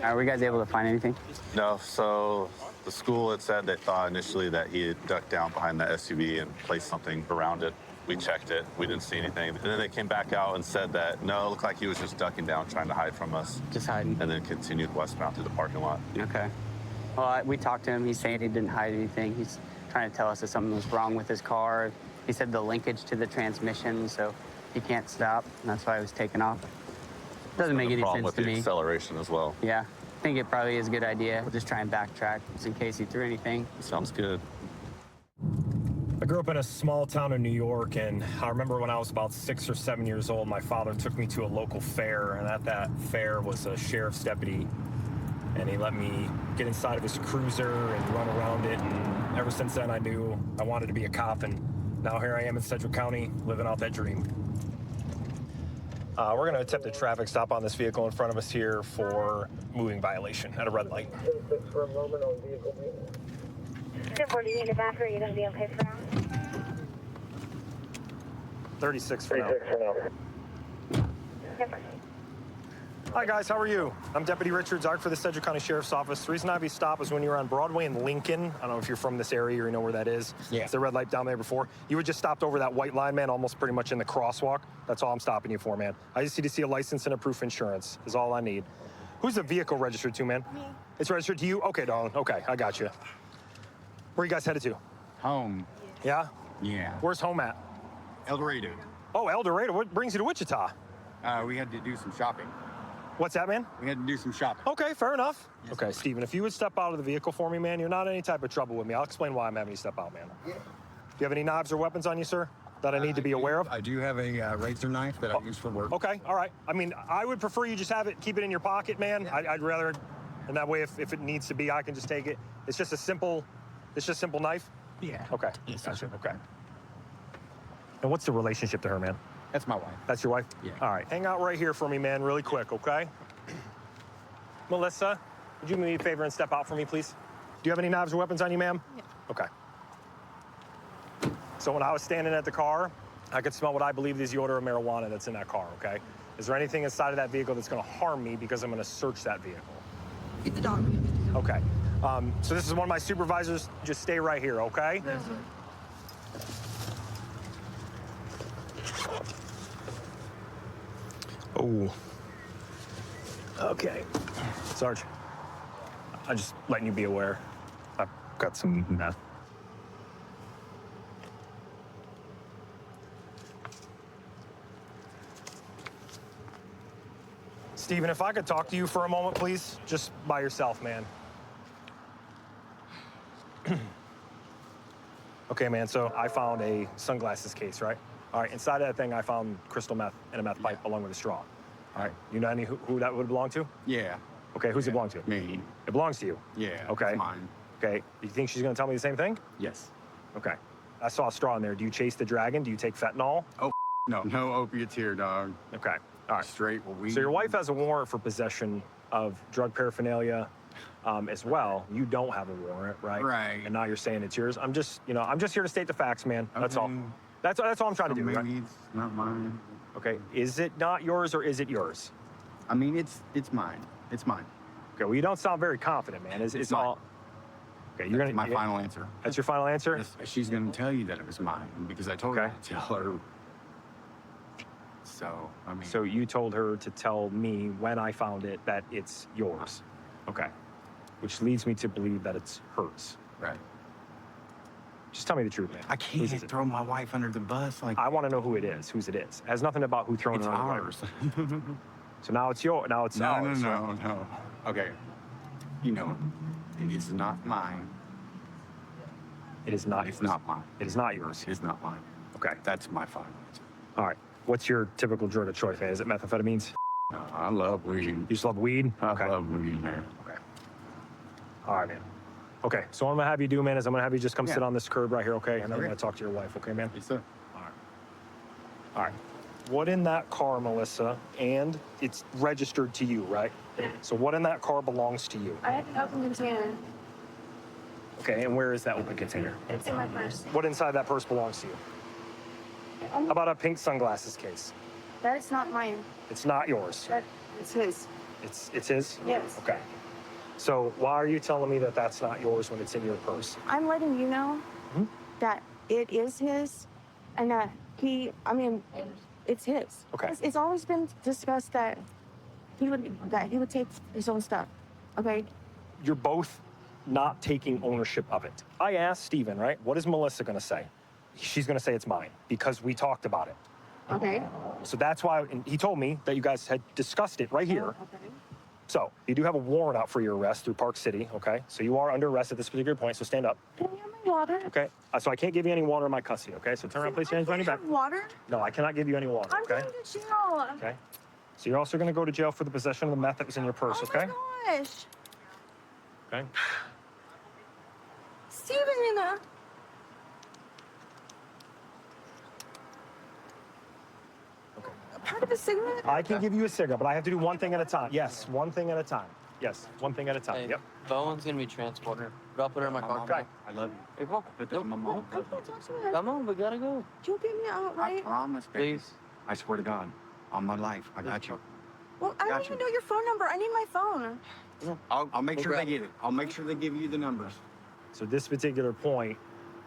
Are we guys able to find anything? No, so the school had said they thought initially that he had ducked down behind the SUV and placed something around it. We checked it, we didn't see anything. And then they came back out and said that, no, it looked like he was just ducking down, trying to hide from us. Just hiding. And then continued westbound through the parking lot. Okay. Well, we talked to him. He's saying he didn't hide anything. He's trying to tell us that something was wrong with his car. He said the linkage to the transmission, so he can't stop. And that's why he was taking off. Doesn't make any problem sense with to the me. acceleration as well. Yeah. I think it probably is a good idea. We'll just try and backtrack just in case he threw anything. Sounds good. I grew up in a small town in New York, and I remember when I was about 6 or 7 years old, my father took me to a local fair, and at that fair was a sheriff's deputy, and he let me get inside of his cruiser and run around it, and ever since then I knew I wanted to be a cop, and now here I am in Sedgwick County living out that dream. We're going to attempt a traffic stop on this vehicle in front of us here for moving violation at a red light. 10-4, do you need a back or are you going to be okay for now? 36 for now. Hi guys, how are you? I'm Deputy Richard Zark for the Sedgwick County Sheriff's Office. The reason I have you stop is when you were on Broadway in Lincoln. I don't know if you're from this area or you know where that is. Yeah. It's the red light down there before. You had just stopped over that white line, man, almost pretty much in the crosswalk. That's all I'm stopping you for, man. I just need to see a license and a proof of insurance is all I need. Who's the vehicle registered to, man? Me. It's registered to you? Okay, darling. Okay, I got you. Where are you guys headed to? Home. Yeah? Yeah. Where's home at? El Dorado. Oh, El Dorado. What brings you to Wichita? We had to do some shopping. What's that, man? We had to do some shopping. Okay, fair enough. Yes, okay, Steven, if you would step out of the vehicle for me, man, you're not in any type of trouble with me. I'll explain why I'm having you step out, man. Do you have any knives or weapons on you, sir, that I need to be aware of? I do have a razor knife that I use for work. Okay, all right. I mean, I would prefer you just have it, keep it in your pocket, man. I'd rather, and that way, if it needs to be, I can just take it. It's just a simple knife? Yeah. Okay, Yes, gotcha, sir. okay. And what's the relationship to her, man? That's my wife. That's your wife? Yeah. All right, hang out right here for me, man, really quick, okay? Melissa, would you do me a favor and step out for me, please? Do you have any knives or weapons on you, ma'am? Yeah. Okay. So when I was standing at the car, I could smell what I believe is the odor of marijuana that's in that car, okay? Is there anything inside of that vehicle that's gonna harm me because I'm gonna search that vehicle? Get the dog. Okay. So this is one of my supervisors. Just stay right here, okay? Yes, sir. Oh. Okay. Sarge, I'm just letting you be aware. I've got some meth. Steven, if I could talk to you for a moment, please, just by yourself, man. Okay, man, so I found a sunglasses case, right? All right, inside of that thing, I found crystal meth and a meth pipe along with a straw. All right, you know who that would belong to? Yeah. Okay, who's it belong to? Me. It belongs to you? Yeah. Okay. It's mine. Okay, you think she's gonna tell me the same thing? Yes. Okay. I saw a straw in there. Do you chase the dragon? Do you take fentanyl? Oh, no. No opiates here, dog. Okay, all right. Straight weed. So your wife has a warrant for possession of drug paraphernalia as well. You don't have a warrant, right? Right. And now you're saying it's yours. I'm just here to state the facts, man. That's all. That's all I'm trying to do. Maybe Right? it's not mine. Okay. Is it not yours or is it yours? I mean, it's mine. It's mine. Okay. Well, you don't sound very confident, man. It's mine. all. Okay, you're gonna my final answer. That's your final answer? Yes, she's gonna tell you that it was mine because I told her to tell her. So I mean. So you told her to tell me when I found it that it's yours. Okay. Which leads me to believe that it's hers. Right. Just tell me the truth, man. I can't throw my wife under the bus. Like I want to know who it is. Whose it is. It has nothing about who thrown it's it under ours. the bus. So now it's yours. Now it's ours. No. Okay. You know, it is not mine. It is not. It's not mine. It is not yours. It is not mine. Okay. That's my final answer. All right. What's your typical drug of choice, man? Is it methamphetamines? No, I love weed. You just love weed? I love weed, man. Okay. All right, man. Okay, so what I'm gonna have you do, man, is I'm gonna have you just come sit on this curb right here, okay? And then I'm gonna talk to your wife, okay, man? Yes, sir. All right. What in that car, Melissa, and it's registered to you, right? So what in that car belongs to you? I had an open container. Okay, and where is that open container? It's in my purse. What inside that purse belongs to you? How about a pink sunglasses case? That is not mine. It's not yours. It's his. It's his? Yes. Okay. So why are you telling me that that's not yours when it's in your purse? I'm letting you know that it is his, and that it's his. Okay. It's always been discussed that he would take his own stuff. Okay. You're both not taking ownership of it. I asked Steven, right? What is Melissa gonna say? She's gonna say it's mine because we talked about it. Okay. So that's why, and he told me that you guys had discussed it right here. Okay. So you do have a warrant out for your arrest through Park City, okay? So you are under arrest at this particular point, so stand up. Can you have my water? Okay? So I can't give you any water in my custody, okay? So turn around, please, hands behind your back. Water? No, I cannot give you any water, I'm okay? going to jail. Okay? So you're also gonna go to jail for the possession of the meth that was in your purse, okay? Oh my gosh. Okay? Steven, you know. Part of a cigarette? I can give you a cigarette, but I have to do one thing at a time. Yes, one thing at a time. Yes, one thing at a time. Hey, Yep. Bowen's gonna be transported. I'll put her in my car. Okay. I love you. Hey, come on. Put that in my mom. Come on, we gotta go. You'll get me out, I right? promise, baby. Please. I swear to God, on my life, I got you. Well, I don't even know your phone number. I need my phone. I'll make sure they get it. I'll make sure they give you the numbers. So this particular point,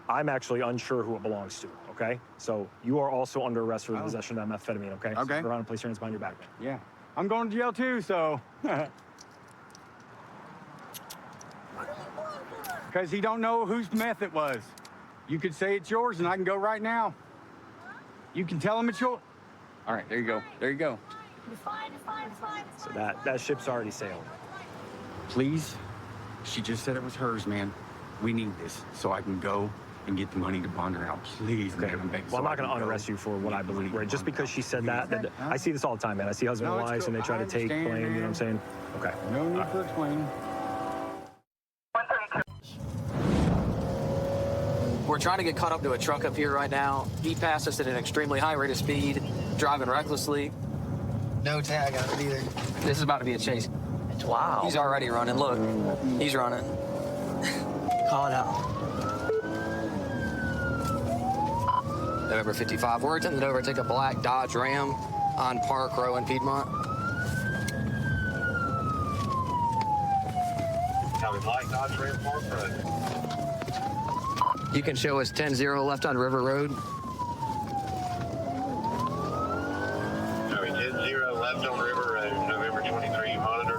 I'm actually unsure who it belongs to, okay? So you are also under arrest for the possession of that methamphetamine, okay? So Okay. turn around and place your hands behind your back, man. Yeah. I'm going to jail too, so. Because he don't know whose meth it was. You could say it's yours and I can go right now. You can tell him it's yours. All right, there you go. There you go. So that ship's already sailed. Please, she just said it was hers, man. We need this so I can go and get the money to bond her out. Please, Okay. man. Well, I'm not going to unarrest you for what I believe, right? Just because she said that I see this all the time, man. I see husband and No, it's wives and they cool. try I to take understand, blame, you know what I'm saying? Okay. No need for explaining. We're trying to get caught up to a truck up here right now. He passed us at an extremely high rate of speed, driving recklessly. No tag on it either. This is about to be a chase. Wow. He's already running. Look, he's running. Call it out. November 55. We're attempting to overtake a black Dodge Ram on Park Row in Piedmont. Black Dodge Ram Park Road. You can show us 10-0 left on River Road. Sorry, 10-0 left on River Road, November 23, monitor.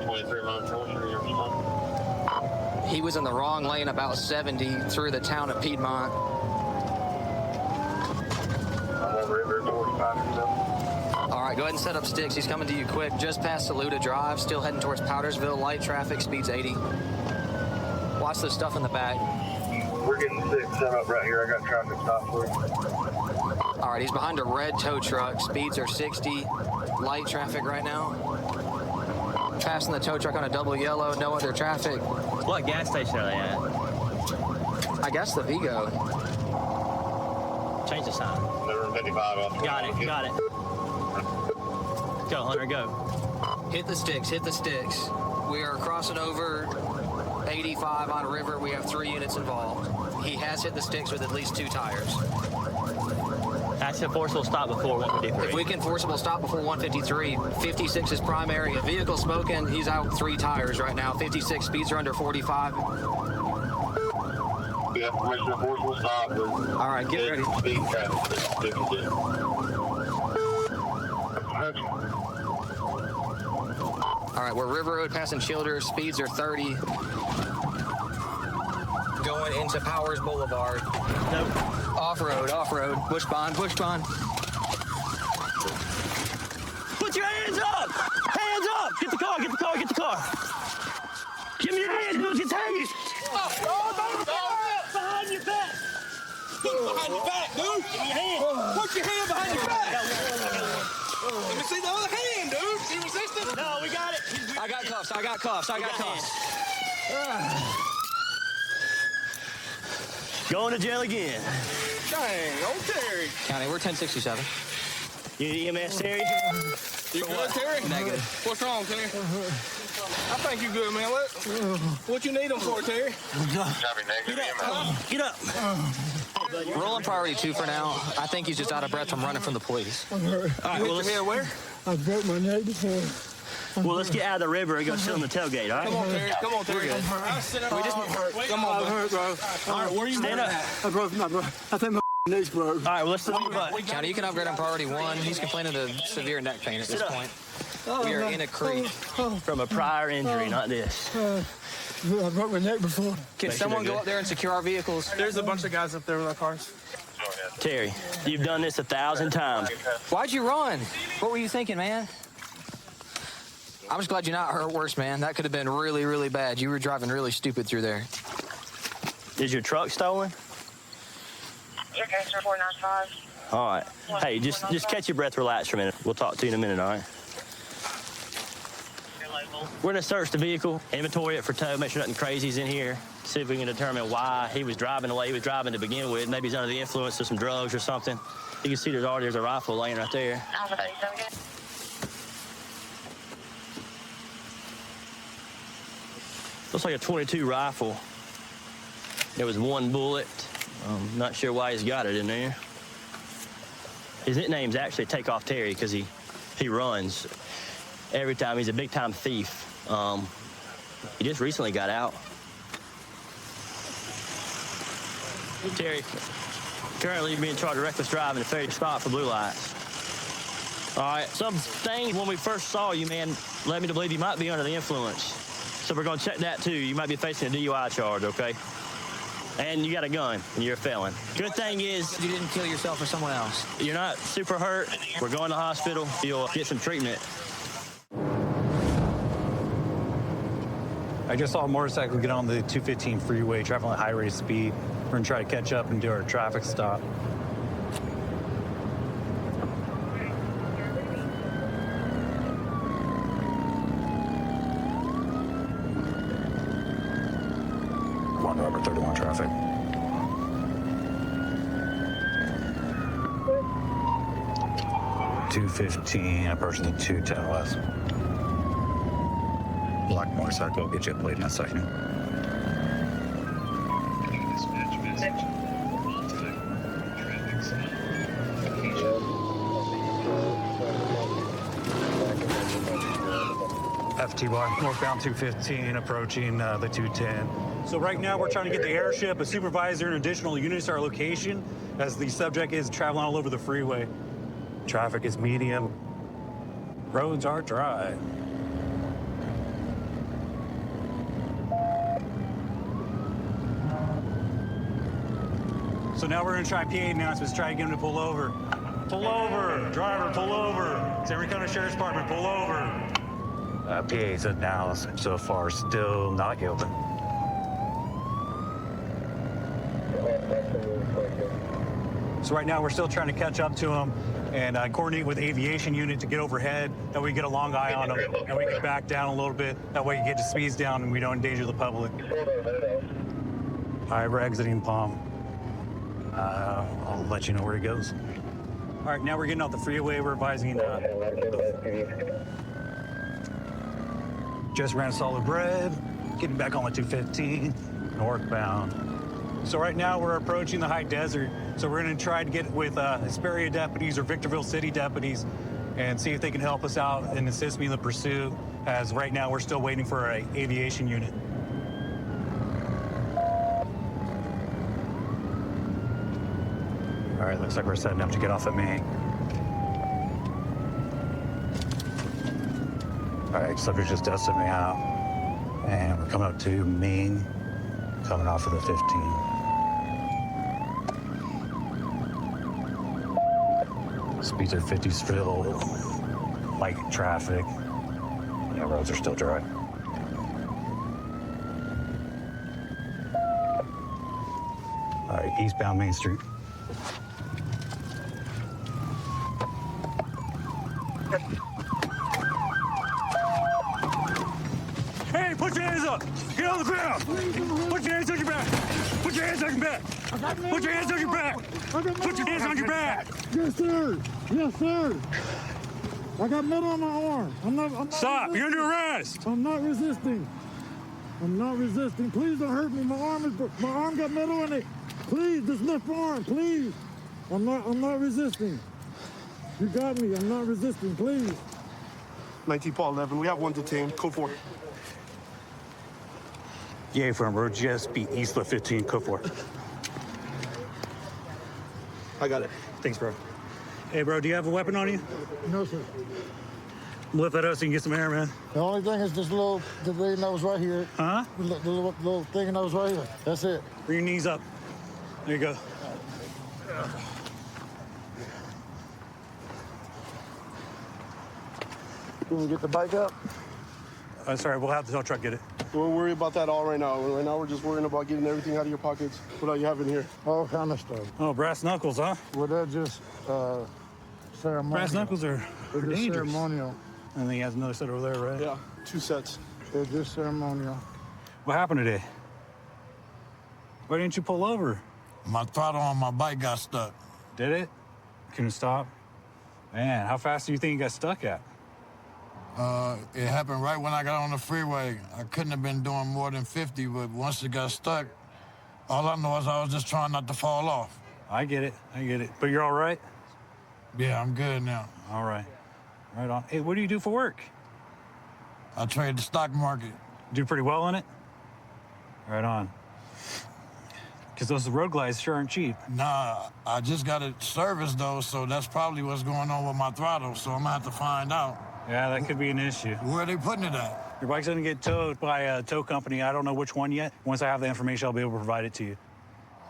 23 mile He was in the wrong lane about 70 through the town of Piedmont. I'm on River 45 All right, go ahead and set up sticks. He's coming to you quick. Just past Saluda Drive, still heading towards Powdersville. Light traffic, speed's 80. Watch the stuff in the back. We're getting 6 set up right here. I got traffic stop for you. All right, he's behind a red tow truck. Speeds are 60. Light traffic right now. Passing the tow truck on a double yellow. No other traffic. What gas station are they at? I guess the Vigo. Change the sign. November 55 off. Got it. Go, Hunter, go. Hit the sticks, hit the sticks. We are crossing over 85 on River. We have 3 units involved. He has hit the sticks with at least 2 tires. Pass That's a forcible stop before 153. If we can forcible stop before 153, 56 is primary. A vehicle smoking, he's out 3 tires right now. 56 speeds are under 45. We have permission to forcible stop. All right, get ready. Speed traffic. All right, we're River Road passing Childers. Speeds are 30. Going into Powers Boulevard. Nope. Off-road, off-road. Bush bond, bush bond. Put your hands up! Hands up! Get the car, get the car, get the car. Give me your hands, dude. Get the hands. Behind your back. Behind your back, dude. Give me your hand. Put your hand behind your back. Let me see the other hand, dude. You resisting? No, we got it. I got cuffs, I got cuffs, I got cuffs. Going to jail again. Dang, old Terry. County, we're 1067. You need EMS, Terry? You good, Terry? Negative. What's wrong, Terry? I think you good, man. What you need them for, Terry? Get up. Rolling priority 2 for now. I think he's just out of breath from running from the police. All right, well, let's... where? I broke my neck before. Well, let's get out of the river and go sit on the tailgate, all right? Come on, Terry. Come on, Terry. We're good. We just come on, I'm hurt, bro. All right, where are you Stand up. I broke my bro. I think my neck's broke. All right, well, let's sit on your butt. County, you can upgrade on priority 1. He's complaining of severe neck pain at this point. We are in a creek. From a prior injury, not this. I broke my neck before. Can someone go up there and secure our vehicles? There's a bunch of guys up there with our cars. Terry, you've done this 1,000 times. Why'd you run? What were you thinking, man? I'm just glad you're not hurt worse, man. That could have been really, really bad. You were driving really stupid through there. Is your truck stolen? Your case 495. All right. Hey, just catch your breath, relax for a minute. We'll talk to you in a minute, all right? We're gonna search the vehicle, inventory it for tow, make sure nothing crazy's in here, see if we can determine why he was driving the way he was driving to begin with. Maybe he's under the influence of some drugs or something. You can see there's a rifle laying right there. Alpha 37 again. Looks like a .22 rifle. There was 1 bullet. Not sure why he's got it in there. His nickname's actually Takeoff Terry because he runs every time. He's a big-time thief. He just recently got out. Terry, currently you're being charged with reckless driving at failure to stop for blue lights. All right, some things when we first saw you, man, led me to believe you might be under the influence. So we're gonna check that too. You might be facing a DUI charge, okay? And you got a gun, and you're a felon. Good thing is you didn't kill yourself or someone else. You're not super hurt. We're going to the hospital. You'll get some treatment. I just saw a motorcycle get on the 215 freeway, traveling at high rate of speed. We're gonna try to catch up and do our traffic stop. Robert 31 traffic. .215 approaching the 210 west. Black motorcycle, will get you a plate in a second. FTY, northbound 215, approaching the 210. So right now we're trying to get the airship, a supervisor, and additional units to our location as the subject is traveling all over the freeway. Traffic is medium. Roads are dry. So now we're gonna try PA announcements, try to get him to pull over. Pull over, driver, pull over. San Ricono Sheriff's Department, pull over. PA's announced so far still not yielding. So right now we're still trying to catch up to him and coordinate with the aviation unit to get overhead, that we get a long eye on him, and we can back down a little bit. That way you get the speeds down and we don't endanger the public. All right, we're exiting Palm. I'll let you know where he goes. All right, now we're getting off the freeway. We're advising just ran solid bread, getting back on the 215, northbound. So right now we're approaching the high desert. So we're going to try to get with Hesperia deputies or Victorville City deputies and see if they can help us out and assist me in the pursuit, as right now we're still waiting for an aviation unit. All right, looks like we're setting up to get off at Main. All right, subject just dusted me out. And we're coming up to Main, coming off of the 15. Speeds are 50 still, light traffic. Yeah, roads are still dry. All right, eastbound Main Street. Hey, put your hands up! Get on the ground! Put your hands on your back! Put your hands on your back! Put your hands on your back! Put your hands on your back! Yes, sir! Yes, sir! I got metal on my arm. I'm not Stop! You're under arrest! I'm not resisting. I'm not resisting. Please don't hurt me. My arm got metal in it. Please, this left arm, please. I'm not resisting. You got me. I'm not resisting, please. 19 Paul 11. We have one detained. Code 4. Yeah, from road GSP east of 15, code 4. I got it. Thanks, bro. Hey, bro, do you have a weapon on you? No, sir. Lift that up so you can get some air, man. The only thing is this the thing that was right here. Huh? The little thing that was right here. That's it. Bring your knees up. There you go. Can we get the bike up? Sorry, we'll have the tow truck get it. We'll worry about that all right now. Right now, we're just worrying about getting everything out of your pockets. What all you have in here? All kind of stuff. Oh, brass knuckles, huh? Well, they're just ceremonial. Brass knuckles are They're just dangerous. ceremonial. And then he has another set over there, right? Yeah, 2 sets. They're just ceremonial. What happened today? Why didn't you pull over? My throttle on my bike got stuck. Did it? Couldn't stop? Man, how fast do you think you got stuck at? It happened right when I got on the freeway. I couldn't have been doing more than 50, but once it got stuck, all I know is I was just trying not to fall off. I get it. But you're all right? Yeah, I'm good now. All right. Right on. Hey, what do you do for work? I trade the stock market. Do pretty well in it? Right on. Because those road glides sure aren't cheap. Nah, I just got it serviced, though, so that's probably what's going on with my throttle, so I'm going to have to find out. Yeah, that could be an issue. Where are they putting it at? Your bike's going to get towed by a tow company. I don't know which one yet. Once I have the information, I'll be able to provide it to you.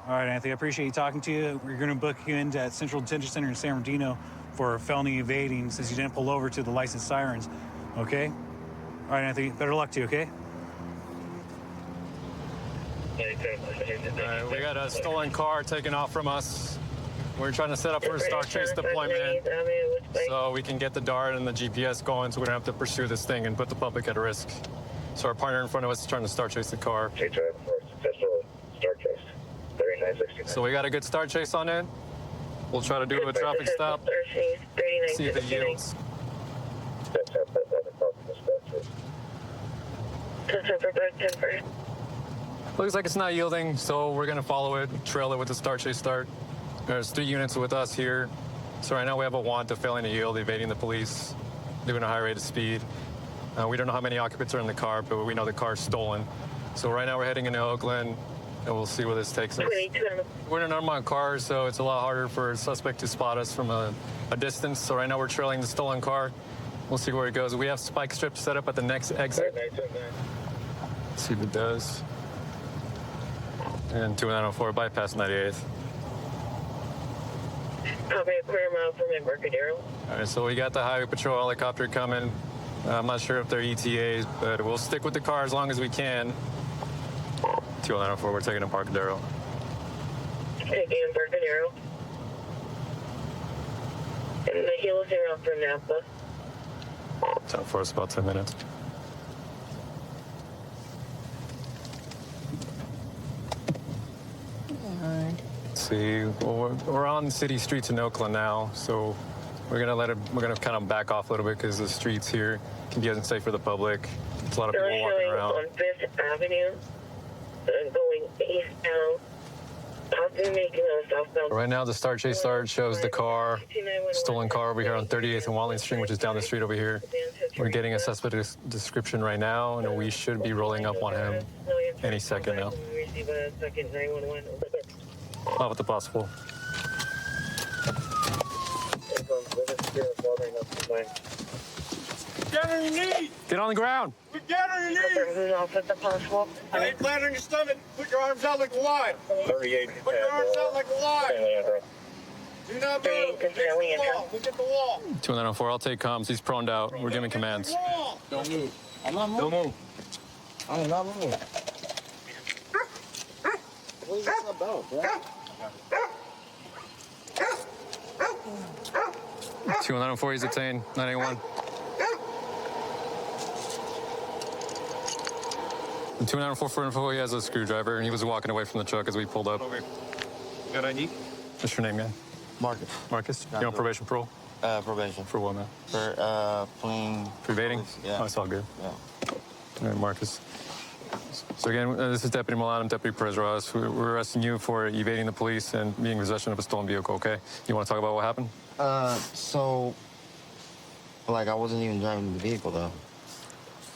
All right, Anthony, I appreciate you talking to you. We're going to book you into at Central Detention Center in San Bernardino for felony evading since you didn't pull over to the licensed sirens, okay? All right, Anthony, better luck to you, okay? All right, we got a stolen car taken off from us. We're trying to set up for a Star Chase deployment so we can get the DART and the GPS going so we don't have to pursue this thing and put the public at risk. So our partner in front of us is trying to Star Chase the car. So we got a good Star Chase on it. We'll try to do a traffic stop, see if it yields. Looks like it's not yielding, so we're gonna follow it, trail it with the Star Chase start. There's 3 units with us here. So right now we have a want of failing to yield, evading the police, doing a high rate of speed. We don't know how many occupants are in the car, but we know the car's stolen. So right now we're heading into Oakland, and we'll see where this takes us. We're in an unmarked car, so it's a lot harder for a suspect to spot us from a distance. So right now we're trailing the stolen car. We'll see where it goes. We have spike strips set up at the next exit. Let's see if it does. And 2904 bypass 98th. Copy a quarter mile from Embarcadero. All right, so we got the highway patrol helicopter coming. I'm not sure if they're ETAs, but we'll stick with the car as long as we can. 2904, we're taking Embarcadero. Taking Embarcadero. And the heels are out for Napa. Time for us about 10 minutes. See, well, we're on city streets in Oakland now, so we're gonna kind of back off a little bit because the streets here can be unsafe for the public. There's a lot of people walking around. On 5th Avenue, going eastbound Right now, the Star Chase Start shows the car, stolen car over here on 38th and Watling Street, which is down the street over here. We're getting a suspect description right now, and we should be rolling up on him any second now. Not with the possible. Get on your knees. Get on the ground. Get on your knees. Lay flat on your stomach. Put your arms out like a Y. 38. Put your arms out like a Y. Do not move. Look at the wall. 2904, I'll take comms. He's proned out. We're giving commands. Don't move. I'm not moving. Don't move. I'm not moving. What is this about, bro? 2904, he's detained. 981. 2904, he has a screwdriver, and he was walking away from the truck as we pulled up. Got ID? What's your name, man? Marcus. Marcus? You on probation, parole? Probation. For what, man? For fleeing. For evading? Yeah. Oh, it's all good. Yeah. All right, Marcus. So again, this is Deputy Milan. I'm Deputy Perez Ross. We're arresting you for evading the police and being in possession of a stolen vehicle, okay? You want to talk about what happened? So, like, I wasn't even driving the vehicle, though.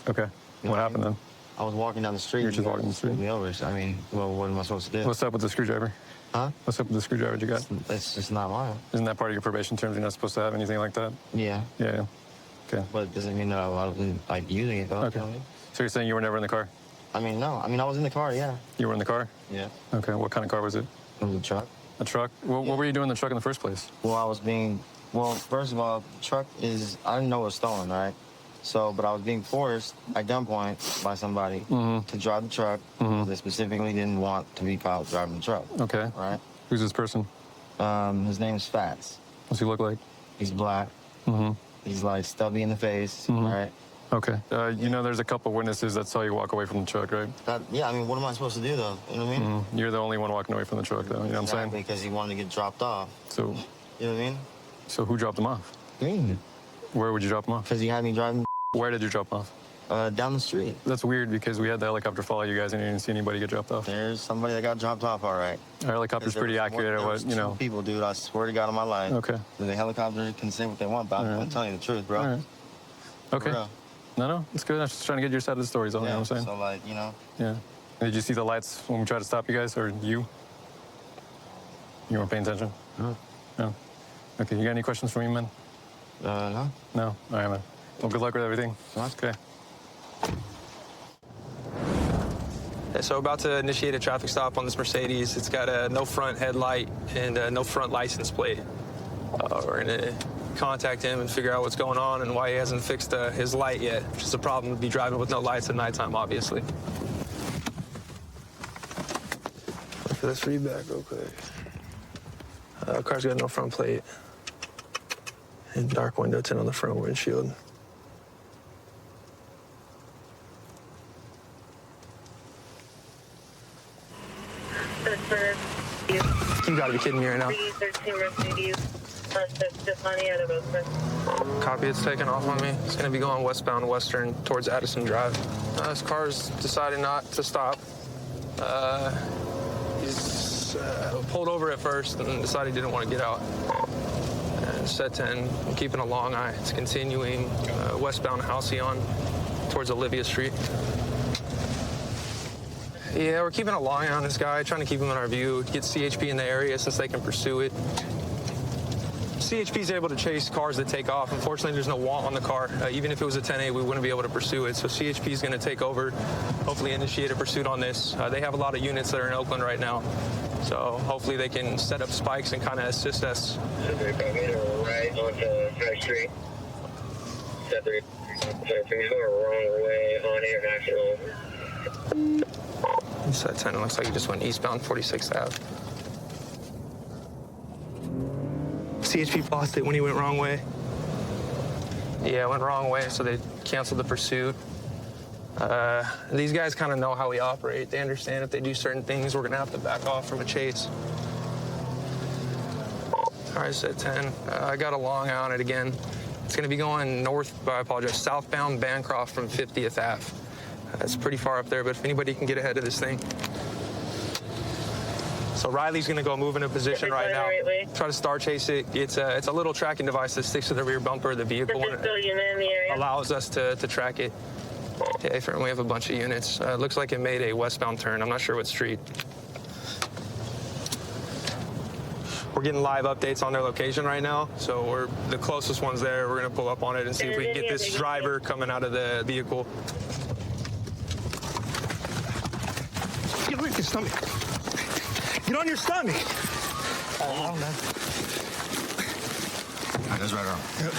Okay. What happened then? I was walking down the street. You're just walking the street? Me over. So, I mean, well, what am I supposed to do? What's up with the screwdriver? Huh? What's up with the screwdriver you got? It's just not mine. Isn't that part of your probation terms? You're not supposed to have anything like that? Yeah. Yeah. Okay. But it doesn't mean that I wasn't, like, using it, though. Okay. You know what I mean? So you're saying you were never in the car? I mean, no. I mean, I was in the car, yeah. You were in the car? Yeah. Okay. What kind of car was it? It was a truck. A truck? What were you doing in the truck in the first place? Well, first of all, the truck is, I didn't know it was stolen, right? So, but I was being forced at gunpoint by somebody to drive the truck. They specifically didn't want to be caught driving the truck. Okay. Right? Who's this person? His name's Fats. What's he look like? He's black. He's like stubby in the face, right? Okay. You know, there's a couple witnesses that saw you walk away from the truck, right? Yeah, I mean, what am I supposed to do, though? You know what I mean? You're the only one walking away from the truck, though. You know what I'm saying? Because he wanted to get dropped off. So. You know what I mean? So who dropped him off? Me. Where would you drop him off? Because he had me driving. Where did you drop him off? Down the street. That's weird because we had the helicopter follow you guys and you didn't see anybody get dropped off. There's somebody that got dropped off, all right. Our helicopter's pretty accurate at what, you know. People, dude, I swear to God on my life. Okay. The helicopter can say what they want, but I'm telling you the truth, bro. All right. Okay. No, it's good. I'm just trying to get your side of the story, is all, you know what I'm saying? So, like, you know. Yeah. Did you see the lights when we tried to stop you guys, or you? You weren't paying attention? No. Okay, you got any questions for me, man? No. No? All right, man. Well, good luck with everything. Okay. So about to initiate a traffic stop on this Mercedes. It's got a no front headlight and no front license plate. We're gonna contact him and figure out what's going on and why he hasn't fixed his light yet, which is a problem to be driving with no lights at nighttime, obviously. Look for this feedback real quick. Car's got no front plate and dark window tint on the front windshield. You gotta be kidding me right now. Copy, it's taking off on me. It's gonna be going westbound Western towards Addison Drive. This car's decided not to stop. He's pulled over at first and decided he didn't want to get out. And set 10, I'm keeping a long eye. It's continuing westbound Halcyon towards Olivia Street. Yeah, we're keeping a long eye on this guy, trying to keep him in our view, get CHP in the area since they can pursue it. CHP is able to chase cars that take off. Unfortunately, there's no want on the car. Even if it was a 10A, we wouldn't be able to pursue it. So CHP is going to take over, hopefully initiate a pursuit on this. They have a lot of units that are in Oakland right now. So hopefully they can set up spikes and kind of assist us. Right onto High Street. 73. He's going wrong way on International. Set 10, it looks like he just went eastbound 46th Ave. CHP lost it when he went wrong way. Yeah, went wrong way, so they canceled the pursuit. These guys kind of know how we operate. They understand if they do certain things, we're going to have to back off from a chase. All right, set 10. I got a long eye on it again. It's going to be going southbound Bancroft from 50th Ave. It's pretty far up there, but if anybody can get ahead of this thing. So Riley's gonna go move in a position right now. Try to star chase it. It's a little tracking device that sticks to the rear bumper of the vehicle. And it allows us to track it. Okay, we have a bunch of units. Looks like it made a westbound turn. I'm not sure what street. We're getting live updates on their location right now, so we're the closest ones there. We're gonna pull up on it and see if we can get this driver coming out of the vehicle. Get on your stomach. Get on your stomach. Oh, man. All right, that's right around. Yep.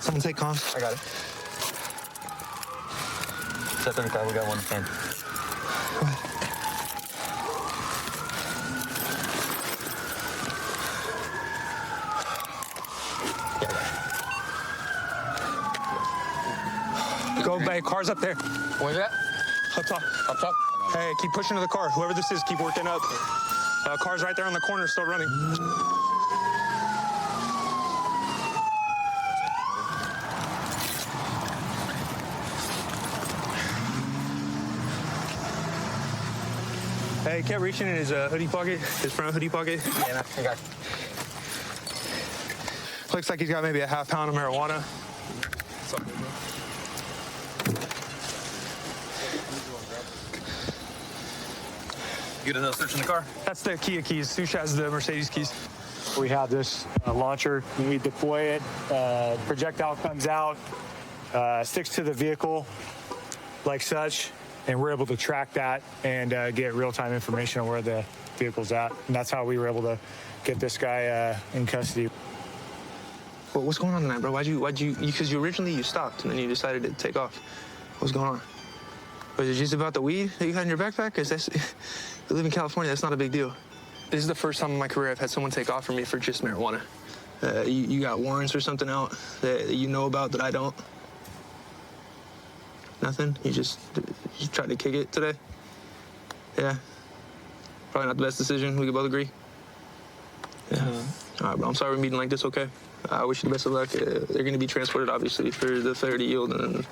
Someone take comms. I got it. 735, we got 110. Go, babe. Car's up there. Where's that? Up top. Up top? Hey, keep pushing to the car. Whoever this is, keep working up. Car's right there on the corner, still running. Hey, kept reaching in his hoodie pocket, his front hoodie pocket. Yeah, I got. Looks like he's got maybe a half pound of marijuana. You get another search in the car? That's the Kia keys. Sush has the Mercedes keys. We have this launcher. We deploy it. Projectile comes out, sticks to the vehicle like such, and we're able to track that and get real-time information on where the vehicle's at. And that's how we were able to get this guy in custody. Well, what's going on tonight, bro? Why'd you, because you originally stopped and then you decided to take off. What's going on? Was it just about the weed that you had in your backpack? Because you live in California, that's not a big deal. This is the first time in my career I've had someone take off from me for just marijuana. You got warrants or something out that you know about that I don't? Nothing? You just tried to kick it today? Yeah. Probably not the best decision. We could both agree. Yeah. All right, bro. I'm sorry we're meeting like this, okay? I wish you the best of luck. They're going to be transported, obviously, for the failure to yield. And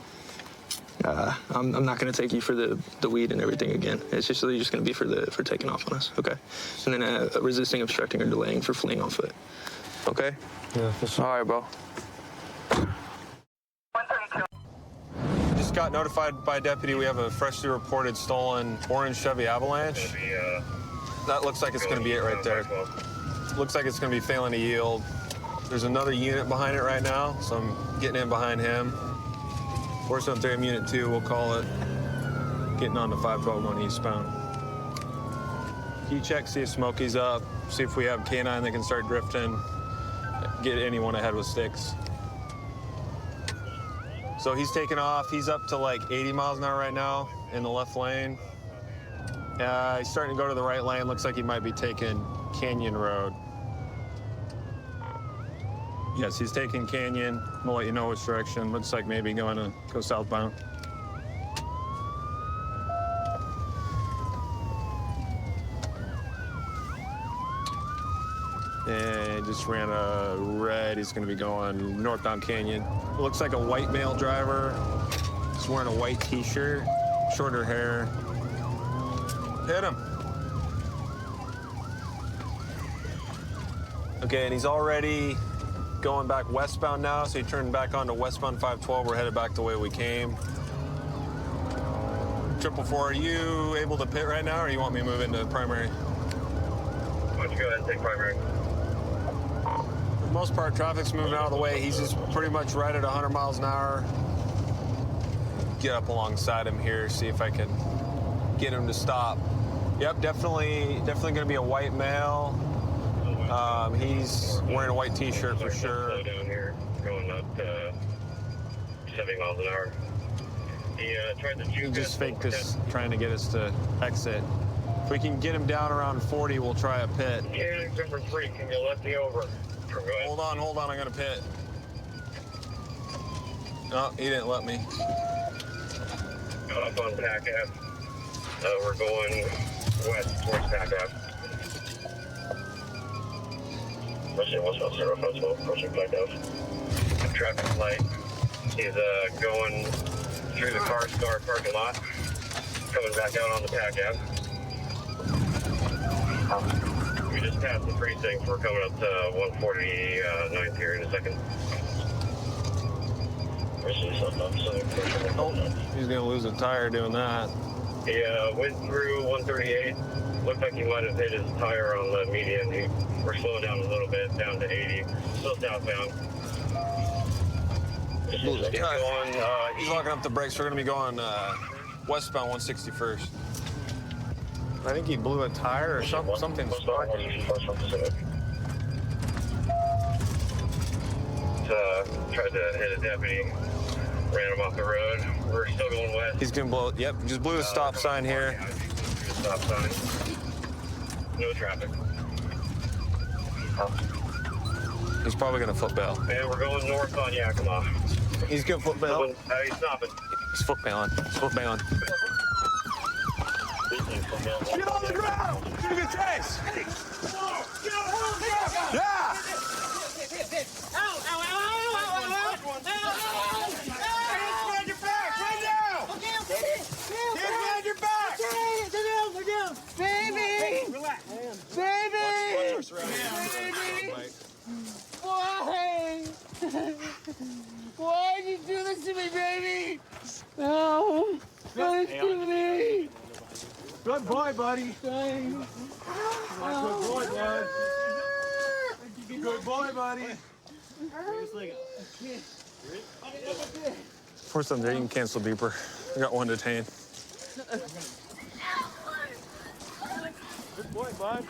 I'm not going to take you for the weed and everything again. It's just really just going to be for taking off on us, okay? And then resisting, obstructing, or delaying for fleeing on foot. Okay? Yeah, for sure. All right, bro. Just got notified by a deputy we have a freshly reported stolen orange Chevy Avalanche. That looks like it's going to be it right there. Looks like it's going to be failing to yield. There's another unit behind it right now, so I'm getting in behind him. 473 Unit 2, we'll call it. Getting on to 512 eastbound. Key check, see if Smokey's up, see if we have K9 that can start drifting, get anyone ahead with sticks. So he's taking off. He's up to like 80 miles an hour right now in the left lane. He's starting to go to the right lane. Looks like he might be taking Canyon Road. Yes, he's taking Canyon. We'll let you know which direction. Looks like maybe going to go southbound. And just ran a red. He's going to be going northbound Canyon. Looks like a white male driver. He's wearing a white T-shirt, shorter hair. Hit him. Okay, and he's already going back westbound now, so he turned back onto westbound 512. We're headed back the way we came. 444, are you able to pit right now, or you want me to move into primary? Why don't you go ahead and take primary? For the most part, traffic's moving out of the way. He's just pretty much right at 100 miles an hour. Get up alongside him here, see if I can get him to stop. Yep, definitely going to be a white male. He's wearing a white T-shirt for sure. Slow down here, going up 70 miles an hour. He tried to He just faked us, trying to get us to exit. If we can get him down around 40, we'll try a pit. Yeah, number 3, can you let me over? Hold on, I'm gonna pit. No, he didn't let me. Up on Pack Ave. We're going west towards Pack Ave. Rushing westbound 0512, approaching Pack Ave. Traffic light. He's going through the car parking lot, coming back out on the Pack Ave. We just passed the precinct. We're coming up to 149th here in a second. Oh, he's gonna lose a tire doing that. He went through 138. Looks like he might have hit his tire on the median. We're slowing down a little bit, down to 80. Still southbound. He's locking up the brakes. We're gonna be going westbound 161st. I think he blew a tire or something sparky. Tried to hit a deputy, ran him off the road. We're still going west. He's gonna blow. Yep, just blew a stop sign here. Stop sign. No traffic. He's probably gonna foot bail. And we're going north on Yakima. He's gonna foot bail. He's stopping. He's foot bailing. He's foot bailing. Get on the ground! Give me a chase! Yeah! Ow, ow, ow, ow, ow, ow, ow! Get your back, right now! Get your back! Get down! Baby! Relax. Baby! Baby! Why? Why'd you do this to me, baby? No! Don't do me! Good boy, buddy. Thanks. Good boy, bud. Good boy, buddy. For some there, you can cancel beeper. We got one detained. Good boy, bud.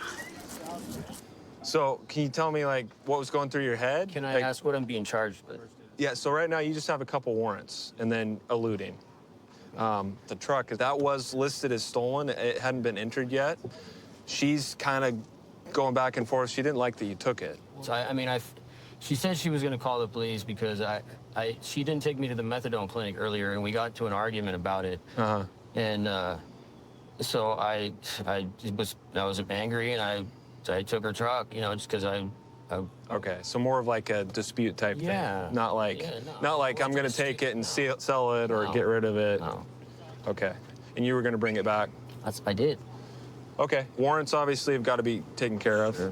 So, can you tell me, like, what was going through your head? Can I ask what I'm being charged with? Yeah, so right now you just have a couple warrants and then eluding. The truck, that was listed as stolen. It hadn't been entered yet. She's kind of going back and forth. She didn't like that you took it. So, she said she was going to call the police because she didn't take me to the methadone clinic earlier, and we got to an argument about it. Uh-huh. And so I was angry, and I took her truck, just because I. Okay, so more of like a dispute type thing. Not like, I'm going to take it and sell it or get rid of it. No. Okay, and you were going to bring it back. I did. Okay, warrants obviously have got to be taken care of. Sure.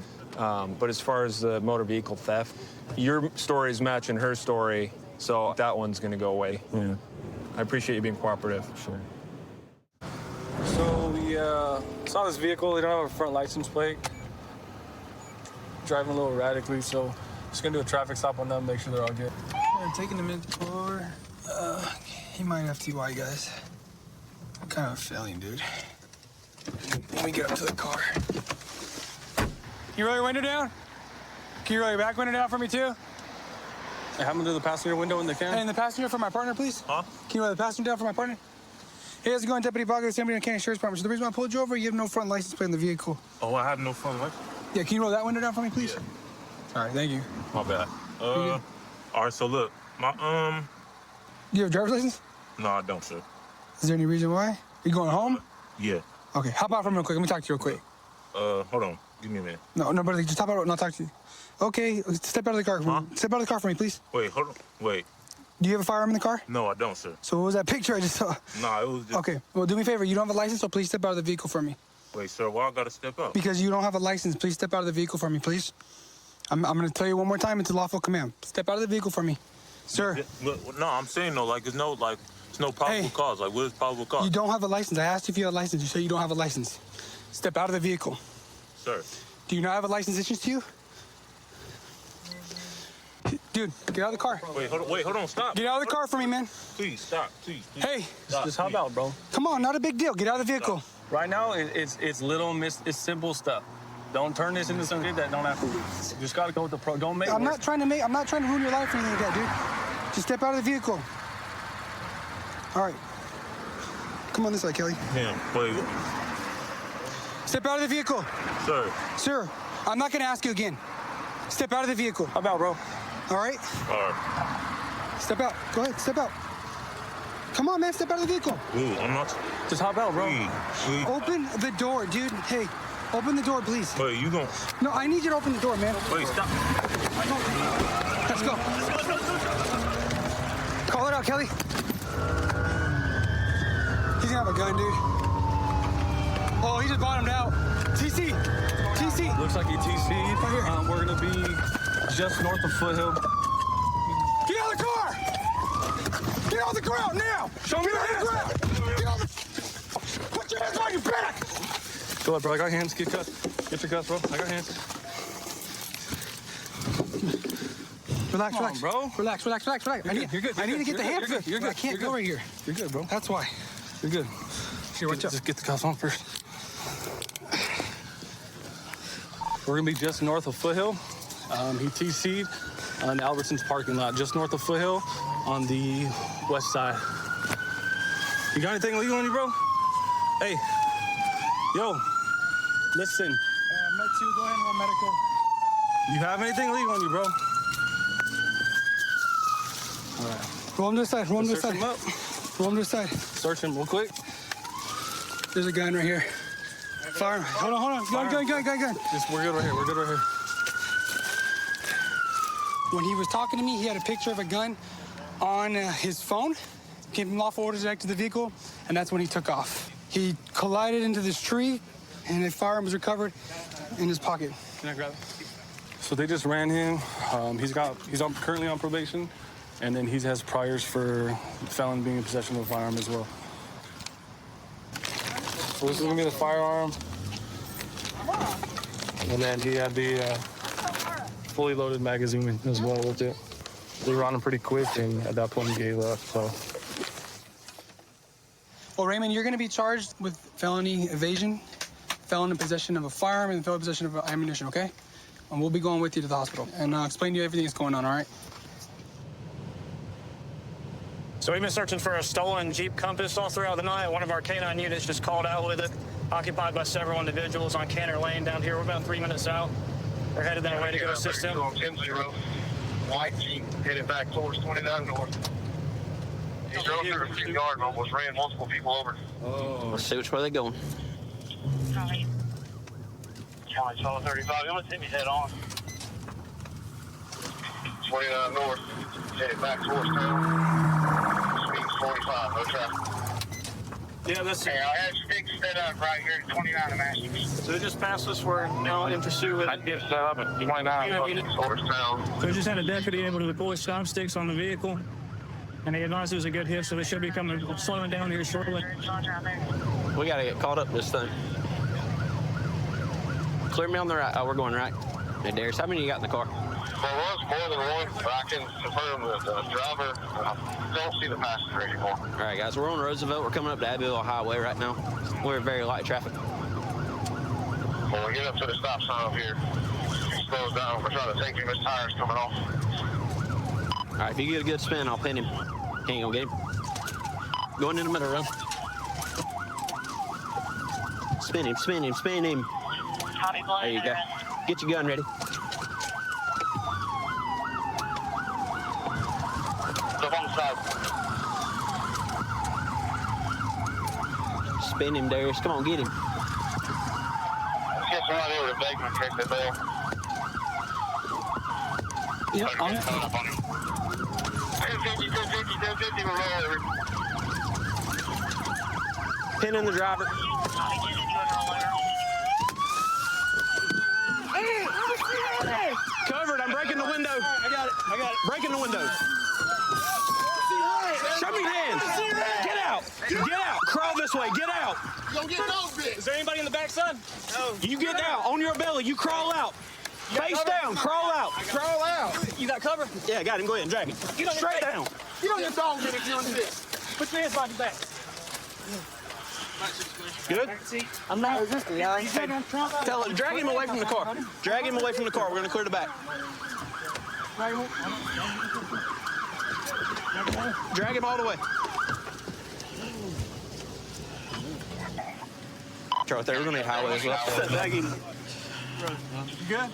But as far as the motor vehicle theft, your story is matching her story, so that one's going to go away. Yeah. I appreciate you being cooperative. Sure. So we saw this vehicle. They don't have a front license plate. Driving a little erratically, so just gonna do a traffic stop on them, make sure they're all good. I'm taking them into pull over. He might have TY, guys. I'm kind of failing, dude. Let me get up to the car. Can you roll your window down? Can you roll your back window down for me, too? Hey, have them do the passenger window when they can. And the passenger for my partner, please? Huh? Can you roll the passenger down for my partner? Hey, how's it going, Deputy Boggs? Somebody in the County Sheriff's Department. So the reason why I pulled you over, you have no front license plate in the vehicle. Oh, I have no front license? Yeah, can you roll that window down for me, please? Yeah. All right, thank you. My bad. All right, so look, Do you have a driver's license? No, I don't, sir. Is there any reason why? You going home? Yeah. Okay, hop out for me real quick. Let me talk to you real quick. Hold on. Give me a minute. No, brother, just hop out and I'll talk to you. Okay, step out of the car. Huh? Step out of the car for me, please. Wait, hold on. Wait. Do you have a firearm in the car? No, I don't, sir. So what was that picture I just saw? Nah, it was just... Okay, well, do me a favor. You don't have a license, so please step out of the vehicle for me. Wait, sir, why I gotta step up? Because you don't have a license. Please step out of the vehicle for me, please. I'm going to tell you one more time. It's a lawful command. Step out of the vehicle for me. Sir. Look, no, I'm saying, no, like, it's no probable cause. Like, what is probable cause? You don't have a license. I asked you if you have a license. You said you don't have a license. Step out of the vehicle. Sir. Do you not have a license issued to you? Dude, get out of the car. Wait, hold on, stop. Get out of the car for me, man. Please, stop, please. Hey. Just hop out, bro. Come on, not a big deal. Get out of the vehicle. Right now, it's simple stuff. Don't turn this into something that don't have to. You just gotta go with the pro. Don't make. I'm not trying to ruin your life or anything like that, dude. Just step out of the vehicle. All right. Come on this way, Kelly. Yeah, wait. Step out of the vehicle. Sir. Sir, I'm not gonna ask you again. Step out of the vehicle. How about, bro? All right? All right. Step out. Go ahead, step out. Come on, man, step out of the vehicle. Ooh, I'm not. Just hop out, bro. Please. Open the door, dude. Hey, open the door, please. Wait, you gon'... No, I need you to open the door, man. Wait, stop. Let's go. Call it out, Kelly. He's gonna have a gun, dude. Oh, he just bottomed out. TC. TC. Looks like he TC'd. Right here. We're gonna be just north of Foothill. Get out of the car! Get off the ground now! Show me Get your off hands. the ground! Get off the... Put your hands on your back! Go ahead, bro. I got hands. Get cuffs. Get your cuffs, bro. I got hands. Relax, Come on, relax, bro. Relax. I need to get the hamstring. You're good. I can't go right here. You're good, bro. That's why. You're good. Here, watch out. Just get the cuffs on first. We're gonna be just north of Foothill. He TC'd on Albertson's parking lot, just north of Foothill on the west side. You got anything legal on you, bro? Hey, yo, listen. Med 2, go ahead and run medical. You have anything legal on you, bro? All right. Roll him to the side. Roll him to the Search side. him up. Roll him to the side. Search him real quick. There's a gun right here. Fire him. Hold on. Gun. We're good right here. We're good right here. When he was talking to me, he had a picture of a gun on his phone. Gave him lawful orders to exit the vehicle, and that's when he took off. He collided into this tree, and a firearm was recovered in his pocket. Can I grab it? So they just ran him. He's currently on probation, and then he has priors for felon being in possession of a firearm as well. So this is gonna be the firearm, and then he had the fully loaded magazine as well with it. They were on him pretty quick, and at that point he gave up. So. Well, Raymond, you're going to be charged with felony evasion, felon in possession of a firearm, and felon in possession of ammunition, okay? And we'll be going with you to the hospital and explain to you everything that's going on, all right? So we've been searching for a stolen Jeep Compass all throughout the night. One of our K9 units just called out with it, occupied by several individuals on Canner Lane down here. We're about 3 minutes out. They're headed that way to go assist him. 10-0. White Jeep headed back towards 29 North. He drove through a few yards and almost ran multiple people over. Let's see which way they're going. County Solid 35. You want to take me head on? 29 North. Headed back towards town. Speed's 45. No traffic. Yeah, that's Hey, I had sticks set up right here at 29 and Masters. So they just passed us. We're now in pursuit. I did set up at 29 towards town. So we just had a deputy able to deploy stop sticks on the vehicle, and they advised it was a good hit, so they should be slowing down here shortly. We gotta get caught up in this thing. Clear me on the right. Oh, we're going right. Hey, Darius, how many you got in the car? There was more than one, but I can confirm that the driver, I don't see the passenger anymore. All right, guys, we're on Roosevelt. We're coming up to Abbeville Highway right now. We're very light traffic. When we get up to the stop sign up here, he slows down. We're trying to take him. His tire's coming off. All right, if you get a good spin, I'll pin him. He ain't gonna get him. Going in the middle, run. Spin him, spin him, spin him. There you go. Get your gun ready. Up on the side. Spin him, Darius. Come on, get him. Let's get somebody over to Bakeman and check the bell. Yeah, coming up on him. 1050, 1050, we're right over. Pin in the driver. Covered. I'm breaking the window. I got it. Breaking the window. Show me hands. Get out. Get out. Crawl this way. Get out. You don't get no bitch. Is there anybody in the back, son? No. You get out. On your belly. You crawl out. Face down. Crawl out. Crawl out. You got cover? Yeah, got him. Go ahead and drag him. Straight down. You don't get dog get if you're in this. Put your hands behind your back. Good? I'm not resisting, y'all. Tell him, drag him away from the car. Drag him away from the car. We're going to clear the back. Drag him all the way. Right there, we're gonna hit highway as well. Drag him. You good?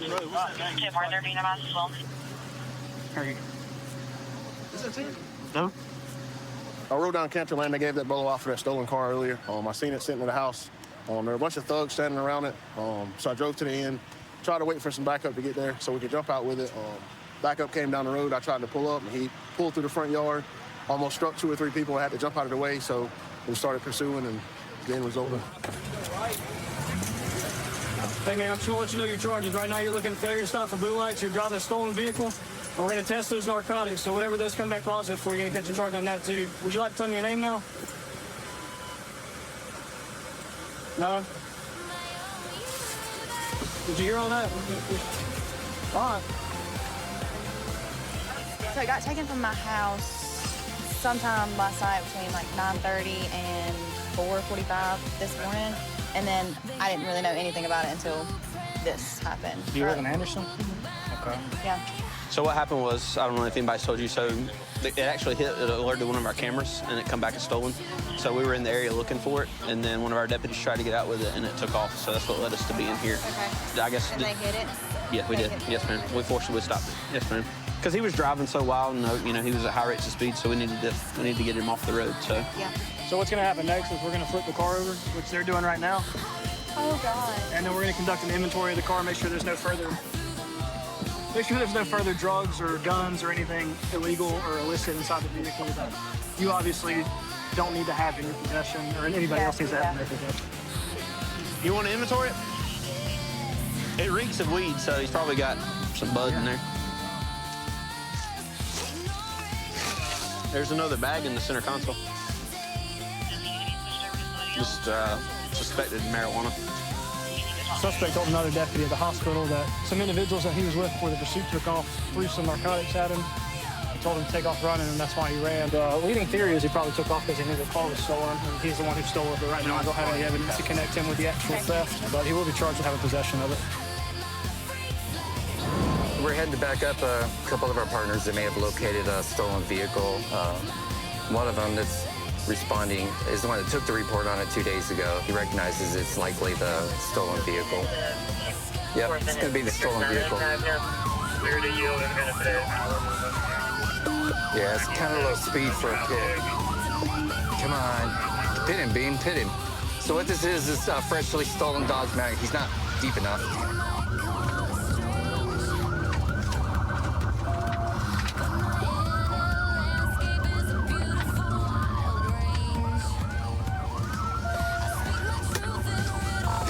No. I rode down Cantor Lane. They gave that bolo off for that stolen car earlier. I seen it sitting in the house. There were a bunch of thugs standing around it. So I drove to the end, tried to wait for some backup to get there so we could jump out with it. Backup came down the road. I tried to pull up, and he pulled through the front yard, almost struck 2 or 3 people. I had to jump out of the way, so we started pursuing, and the end was over. Hey, man, I'm just going to let you know your charges. Right now, you're looking at failure to stop for blue lights. You're driving a stolen vehicle. And we're going to test those narcotics. So whatever those come back positive for, you're going to catch a charge on that, too. Would you like to tell me your name now? No? Did you hear all that? All right. So I got taken from my house sometime last night between like 9:30 and 4:45 this morning. And then I didn't really know anything about it until this happened. Do you live in Anderson? Okay. Yeah. So what happened was, I don't know if anybody's told you, so it actually it alerted one of our cameras, and it come back as stolen. So we were in the area looking for it, and then one of our deputies tried to get out with it, and it took off. So that's what led us to being here. Okay. I guess. And they hit it? Yeah, we did. Yes, ma'am. We forcibly stopped it. Yes, ma'am. Because he was driving so wild, and you know, he was at high rates of speed, so we needed to get him off the road. So. Yeah. So what's going to happen next is we're going to flip the car over, which they're doing right now. Oh, God. And then we're going to conduct an inventory of the car, make sure there's no further drugs or guns or anything illegal or illicit inside the vehicle that you obviously don't need to have in your possession or anybody else needs to have in their possession. You want to inventory it? It reeks of weed, so he's probably got some bud in there. There's another bag in the center console. Just suspected marijuana. Suspect told another deputy at the hospital that some individuals that he was with before the pursuit took off threw some narcotics at him. He told him to take off running, and that's why he ran. The leading theory is he probably took off because he knew the car was stolen, and he's the one who stole it. But right now, I don't have any evidence to connect him with the actual theft, but he will be charged with having possession of it. We're heading to back up a couple of our partners that may have located a stolen vehicle. One of them that's responding is the one that took the report on it 2 days ago. He recognizes it's likely the stolen vehicle. Yep, it's going to be the stolen vehicle. Yeah, it's kind of low speed for a pit. Come on, pit him, Beam, pit him. So what this is freshly stolen Dodge Mag. He's not deep enough.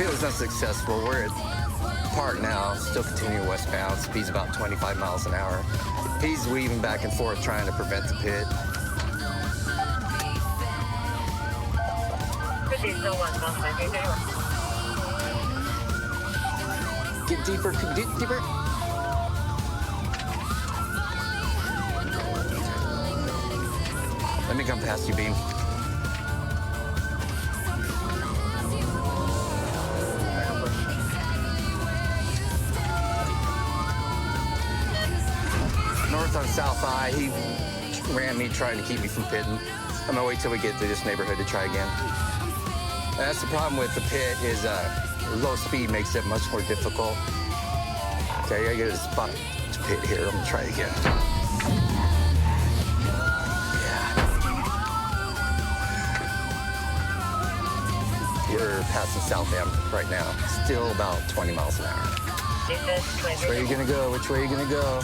It was unsuccessful. We're at park now, still continuing westbound. Speed's about 25 miles an hour. He's weaving back and forth trying to prevent the pit. Get deeper, deeper. Let me come past you, Beam. North on South I, he ran me trying to keep me from pitting. I'm gonna wait till we get through this neighborhood to try again. And that's the problem with the pit is low speed makes it much more difficult. Okay, I gotta get a spot to pit here. I'm gonna try again. Yeah. We're passing South End right now. Still about 20 miles an hour. Which way are you gonna go? Which way are you gonna go?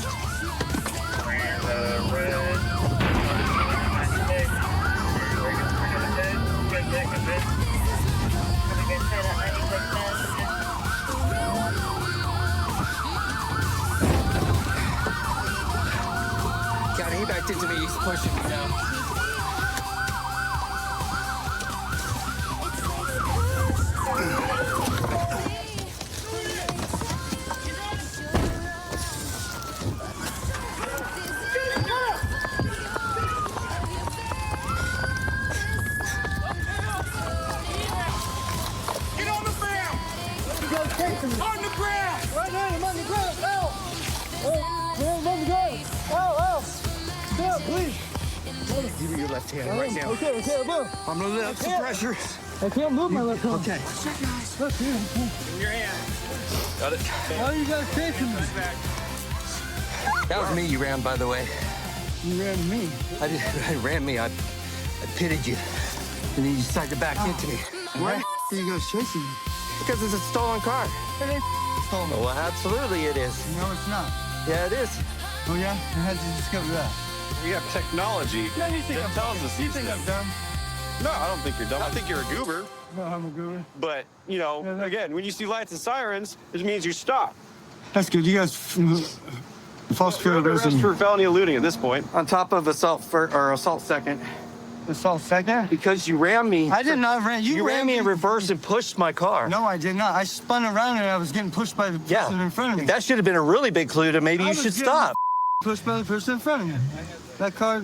God, he backed into me. He's pushing me now. On the ground! Right now, I'm on the ground! Help! Oh, I'm on the ground! Ow, ow! Stop, please! Give me your left hand right now. Okay, move. I'm gonna let up some pressure. I can't move my left hand. Okay. Look here. In your hand. Got it. Why are you guys chasing me? That was me you ran, by the way. You ran me? I ran me. I pitted you. And then you decided to back into me. Why are you guys chasing me? Because it's a stolen car. It ain't stolen. Well, absolutely it is. No, it's not. Yeah, it is. Oh, yeah? And how'd you discover that? We have technology No, you think that tells us You these think I'm things. dumb? No, I don't think you're dumb. I think you're a goober. No, I'm a good. But, you know, again, when you see lights and sirens, it means you stop. That's good. You guys, false fear of arrest for felony eluding at this point. On top of assault second. Assault second? Because you rammed me. I did not ram you. You rammed me in reverse and pushed my car. No, I did not. I spun around and I was getting pushed by the person in front of me. That should have been a really big clue to maybe you should stop. Pushed by the person in front of me. That car.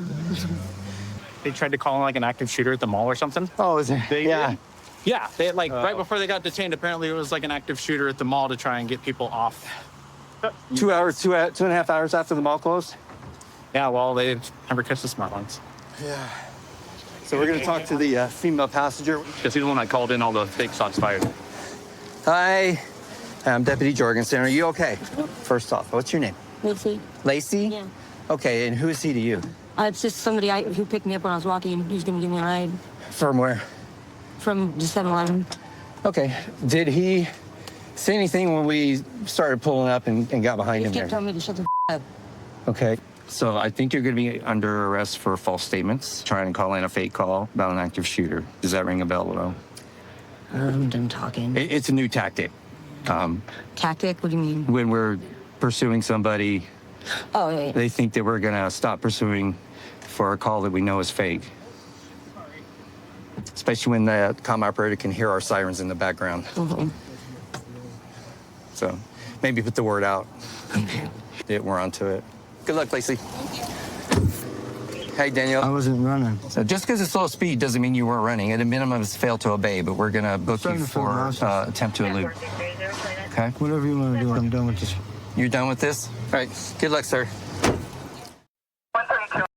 They tried to call in like an active shooter at the mall or something. Oh, is it? Yeah. Yeah, they like right before they got detained. Apparently, it was like an active shooter at the mall to try and get people off. 2 hours, two and a half hours after the mall closed. Yeah, well, they never catch the smart ones. Yeah. So we're gonna talk to the female passenger. Because he's the one that called in all the fake shots fired. Hi, I'm Deputy Jorgensen. Are you okay? First off, what's your name? Lacey. Lacey? Yeah. Okay, and who is he to you? It's just somebody who picked me up when I was walking. He's gonna give me a ride From where? from the 7-Eleven. Okay. Did he say anything when we started pulling up and got behind He him kept there? telling me to shut the up. Okay. So I think you're going to be under arrest for false statements, trying to call in a fake call about an active shooter. Does that ring a bell at all? I'm done talking. It's a new tactic. Tactic? What do you mean? When we're pursuing somebody, Oh, yeah. they think that we're going to stop pursuing for a call that we know is fake. Especially when the comm operator can hear our sirens in the background. Mm-hmm. So maybe put the word out. that we're onto it. Good luck, Lacey. Hey, Danielle. I wasn't running. So just because it's low speed doesn't mean you weren't running. At a minimum, it's failed to obey, but we're going to book you for attempt to elude. Okay? Whatever you want to do, I'm done with this. You're done with this? All right. Good luck, sir.